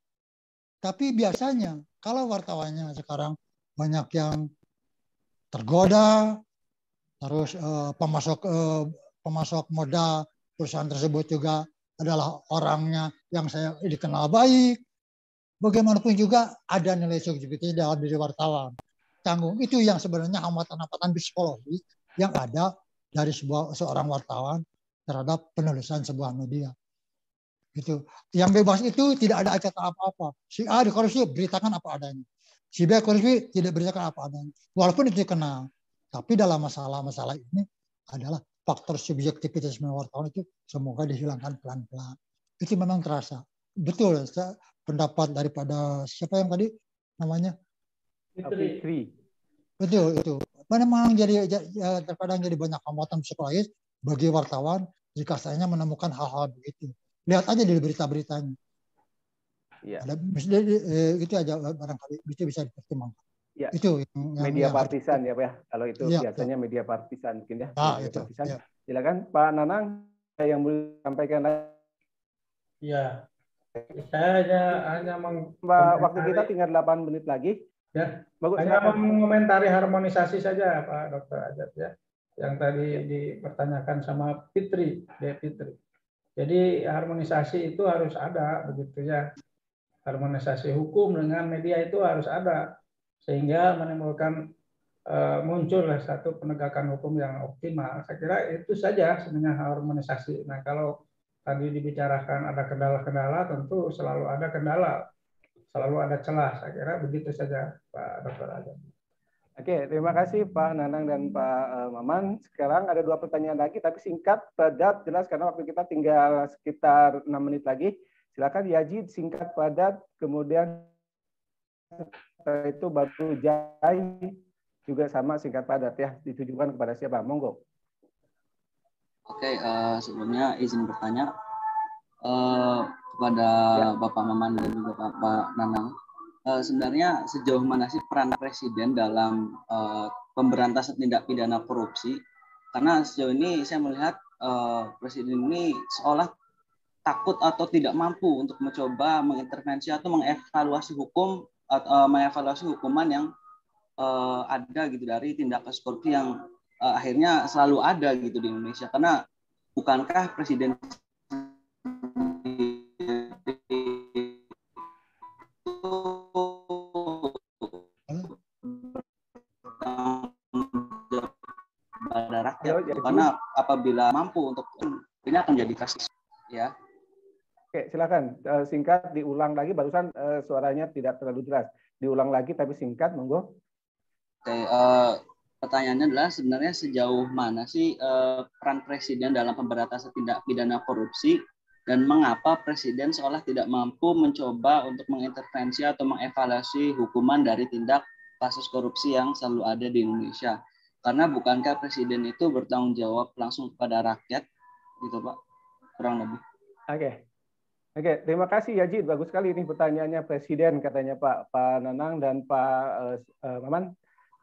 Tapi biasanya kalau wartawannya sekarang banyak yang tergoda, terus pemasok modal perusahaan tersebut juga adalah orangnya yang saya dikenal baik. Bagaimanapun juga ada nilai subjektif dalam diri wartawan. Tanggung itu yang sebenarnya hambatan-hambatan psikologi yang ada dari seorang wartawan terhadap penulisan sebuah media. Gitu. Yang bebas itu tidak ada kata apa-apa. Si A dikorupsi, beritakan apa adanya. Si B korupsi, tidak beritakan apa adanya. Walaupun itu dikenal. Tapi dalam masalah-masalah ini adalah faktor subjektivitas wartawan itu semoga dihilangkan pelan-pelan. Itu memang terasa. Betul, pendapat daripada siapa yang tadi namanya? Fitri. Betul, itu. Memang terkadang jadi banyak hambatan psikologis bagi wartawan jika saya menemukan hal-hal begitu. Lihat aja di berita-beritanya. Ya. Itu aja barangkali bisa dipertimbangkan. Ya. Itu media partisan ya Pak ya. Kalau itu ya, biasanya media partisan mungkin ya. Itu, partisan. Ya. Silakan Pak Nanang yang mau sampaikan. Ya. Saya hanya waktu kita tinggal 8 menit lagi. Ya. Bagus, hanya mengomentari harmonisasi saja Pak Dr. Ajat ya. Yang tadi dipertanyakan sama Fitri. Jadi harmonisasi itu harus ada begitu ya. Harmonisasi hukum dengan media itu harus ada sehingga menimbulkan muncul satu penegakan hukum yang optimal. Saya kira itu saja sebenarnya harmonisasi. Nah, kalau tadi dibicarakan ada kendala-kendala, tentu selalu ada kendala, selalu ada celah. Saya kira begitu saja Pak Dr. Adam. Oke, terima kasih Pak Nanang dan Pak Maman. Sekarang ada 2 pertanyaan lagi, tapi singkat, padat, jelas karena waktu kita tinggal sekitar 6 menit lagi. Silakan Yazid, singkat, padat, kemudian setelah itu baru Jai juga sama singkat, padat ya. Ditujukan kepada siapa? Monggo. Oke, sebelumnya izin bertanya kepada Bapak Maman dan juga Bapak Nanang. Sebenarnya sejauh mana sih peran Presiden dalam pemberantasan tindak pidana korupsi? Karena sejauh ini saya melihat Presiden ini seolah takut atau tidak mampu untuk mencoba mengintervensi atau mengevaluasi hukuman yang ada gitu dari tindak kasus korupsi yang akhirnya selalu ada gitu di Indonesia. Karena bukankah Presiden pada rakyat, karena apabila mampu untuk ini akan jadi kasus ya. Oke, silakan singkat diulang lagi, barusan suaranya tidak terlalu jelas. Diulang lagi tapi singkat, monggo. Oke, pertanyaannya adalah sebenarnya sejauh mana sih peran Presiden dalam pemberantasan tindak pidana korupsi dan mengapa Presiden seolah tidak mampu mencoba untuk mengintervensi atau mengevaluasi hukuman dari tindak kasus korupsi yang selalu ada di Indonesia. Karena bukankah Presiden itu bertanggung jawab langsung kepada rakyat, gitu Pak? Kurang lebih. Oke, terima kasih Yazid. Bagus sekali ini pertanyaannya Presiden katanya Pak Nanang dan Pak Maman.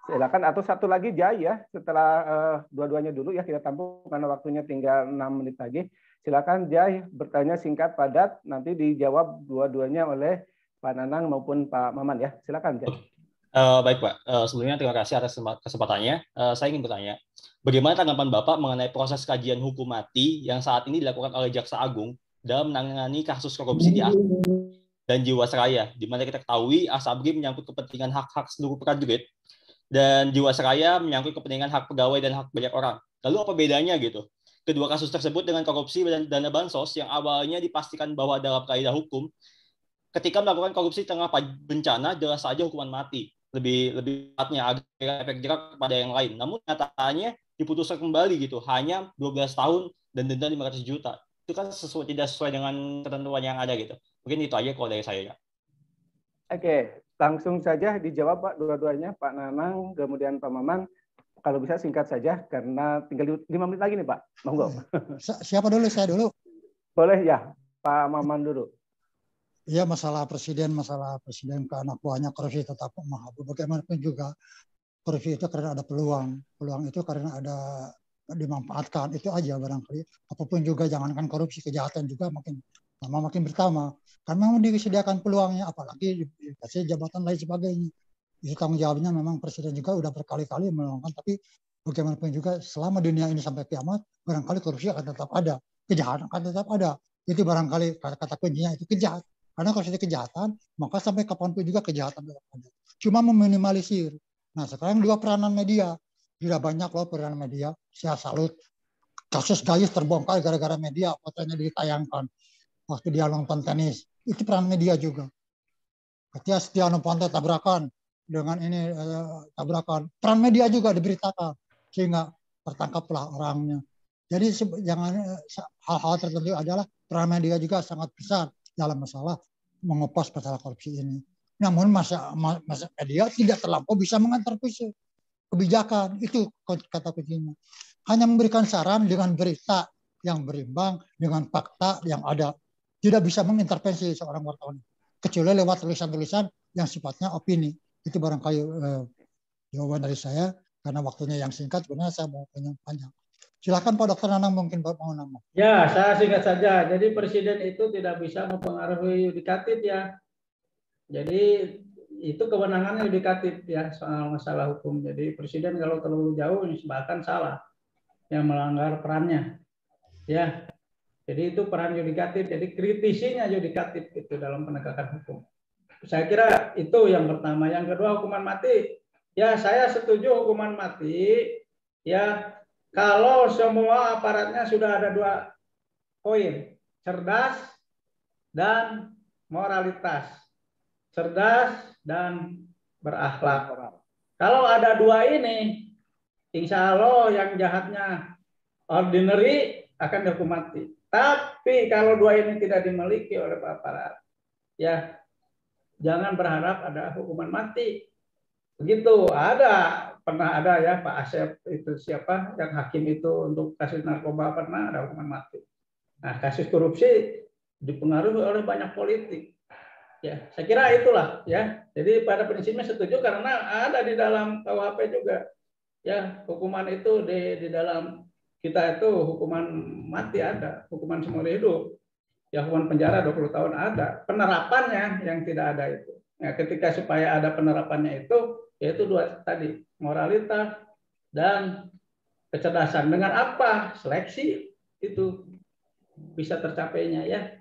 Silakan, atau satu lagi Jai ya, setelah dua-duanya dulu ya kita tampung karena waktunya tinggal 6 menit lagi. Silakan Jai bertanya singkat padat, nanti dijawab dua-duanya oleh Pak Nanang maupun Pak Maman ya. Silakan Jai. Baik Pak, sebelumnya terima kasih atas kesempatannya. Saya ingin bertanya, bagaimana tanggapan Bapak mengenai proses kajian hukum mati yang saat ini dilakukan oleh Jaksa Agung dalam menangani kasus korupsi di Asabri dan Jiwasraya, di mana kita ketahui Asabri menyangkut kepentingan hak-hak seluruh prajurit dan Jiwasraya menyangkut kepentingan hak pegawai dan hak banyak orang. Lalu apa bedanya gitu? Kedua kasus tersebut dengan korupsi dan dana bansos yang awalnya dipastikan bahwa dalam kaidah hukum, ketika melakukan korupsi tengah bencana jelas saja hukuman mati. lebih tepatnya agar efek jerak kepada yang lain. Namun nyatanya diputuskan kembali gitu, hanya 12 tahun dan denda 500 juta. Itu kan tidak sesuai dengan ketentuan yang ada gitu. Mungkin itu aja kalau dari saya. Oke, langsung saja dijawab Pak dua-duanya, Pak Nanang, kemudian Pak Maman. Kalau bisa singkat saja, karena tinggal 5 menit lagi nih Pak. Monggo. Siapa dulu? Saya dulu? Boleh ya, Pak Maman dulu. Iya, masalah presiden ke anak buahnya korupsi tetap menghabu. Bagaimanapun juga korupsi itu karena ada peluang itu karena ada dimanfaatkan, itu aja barangkali. Apapun juga, jangankan korupsi, kejahatan juga makin lama makin bertambah. Karena memang disediakan peluangnya, apalagi dikasih jabatan lain sebagainya. Itu tanggung jawabnya memang presiden juga udah berkali-kali melakukan, tapi bagaimanapun juga selama dunia ini sampai kiamat, barangkali korupsi akan tetap ada, kejahatan akan tetap ada. Itu barangkali kata kuncinya itu kejahatan. Karena kalau itu kejahatan, maka sampai kapanpun juga kejahatan tetap ada. Cuma meminimalisir. Nah, sekarang juga peranan media. Tidak banyak loh peranan media. Saya salut. Kasus Gayus terbongkar gara-gara media, fotonya ditayangkan waktu dia nonton tenis. Itu peran media juga. Ketika Setia Novanto tabrakan dengan ini tabrakan, peran media juga diberitakan sehingga tertangkaplah orangnya. Jadi jangan hal-hal tertentu adalah peran media juga sangat besar dalam masalah mengupas masalah korupsi ini. Namun masa media tidak terlampau bisa mengintervensi kebijakan, itu kata kuncinya. Hanya memberikan saran dengan berita yang berimbang, dengan fakta yang ada. Tidak bisa mengintervensi seorang wartawan, kecuali lewat tulisan-tulisan yang sifatnya opini. Itu barangkali jawaban dari saya, karena waktunya yang singkat, sebenarnya saya mau panjang. Silakan Pak Dr. Nanang, mungkin Pak mau nambah. Ya, saya singkat saja. Jadi presiden itu tidak bisa mempengaruhi yudikatif ya. Jadi itu kewenangannya yudikatif ya soal masalah hukum. Jadi presiden kalau terlalu jauh bahkan salah yang melanggar perannya. Ya. Jadi itu peran yudikatif. Jadi kritisinya yudikatif itu dalam penegakan hukum. Saya kira itu yang pertama. Yang kedua, hukuman mati. Ya, saya setuju hukuman mati. Ya, kalau semua aparatnya sudah ada 2 poin, cerdas dan moralitas. Cerdas dan berakhlak. Kalau ada 2 ini, insya Allah yang jahatnya ordinary akan dihukum mati. Tapi kalau 2 ini tidak dimiliki oleh aparat, ya jangan berharap ada hukuman mati. Begitu, pernah ada ya Pak Asep itu siapa yang hakim itu untuk kasus narkoba pernah ada hukuman mati. Nah, kasus korupsi dipengaruhi oleh banyak politik. Ya, saya kira itulah ya. Jadi pada prinsipnya setuju karena ada di dalam KUHP juga. Ya, hukuman itu di dalam kita itu hukuman mati ada, hukuman seumur hidup. Ya, hukuman penjara 20 tahun ada. Penerapannya yang tidak ada itu. Ya, ketika supaya ada penerapannya itu, yaitu 2 tadi, moralitas dan kecerdasan. Dengan apa? Seleksi itu bisa tercapainya ya.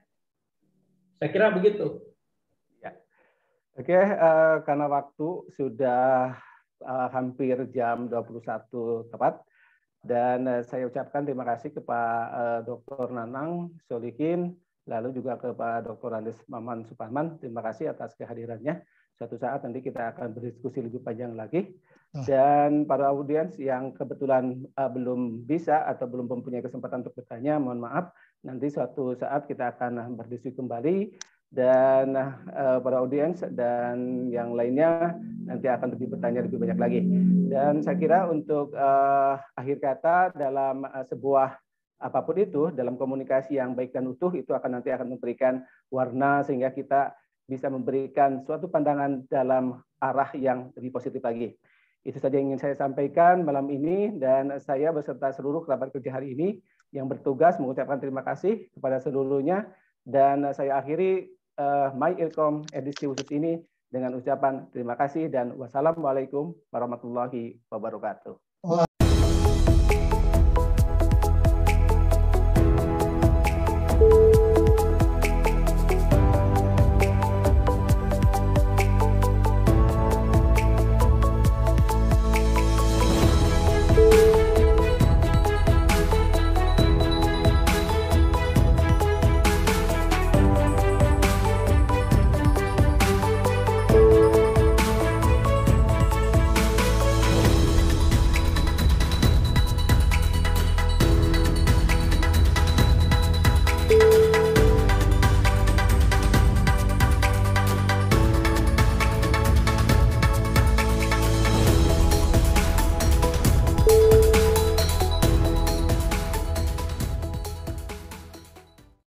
Saya kira begitu. Ya. Oke, karena waktu sudah hampir jam 21 tepat. Dan saya ucapkan terima kasih kepada Dr. Nanang Solihin, lalu juga kepada Dr. Andes Maman Suparman. Terima kasih atas kehadirannya. Suatu saat nanti kita akan berdiskusi lebih panjang lagi. Dan para audiens yang kebetulan belum bisa atau belum mempunyai kesempatan untuk bertanya, mohon maaf. Nanti suatu saat kita akan berdiskusi kembali. Dan para audiens dan yang lainnya nanti akan lebih bertanya lebih banyak lagi. Dan saya kira untuk akhir kata dalam sebuah apapun itu, dalam komunikasi yang baik dan utuh, itu nanti akan memberikan warna sehingga kita bisa memberikan suatu pandangan dalam arah yang lebih positif lagi. Itu saja yang ingin saya sampaikan malam ini, dan saya beserta seluruh kerabat kerja hari ini yang bertugas mengucapkan terima kasih kepada seluruhnya, dan saya akhiri My Ilkom edisi khusus ini dengan ucapan terima kasih dan wassalamualaikum warahmatullahi wabarakatuh.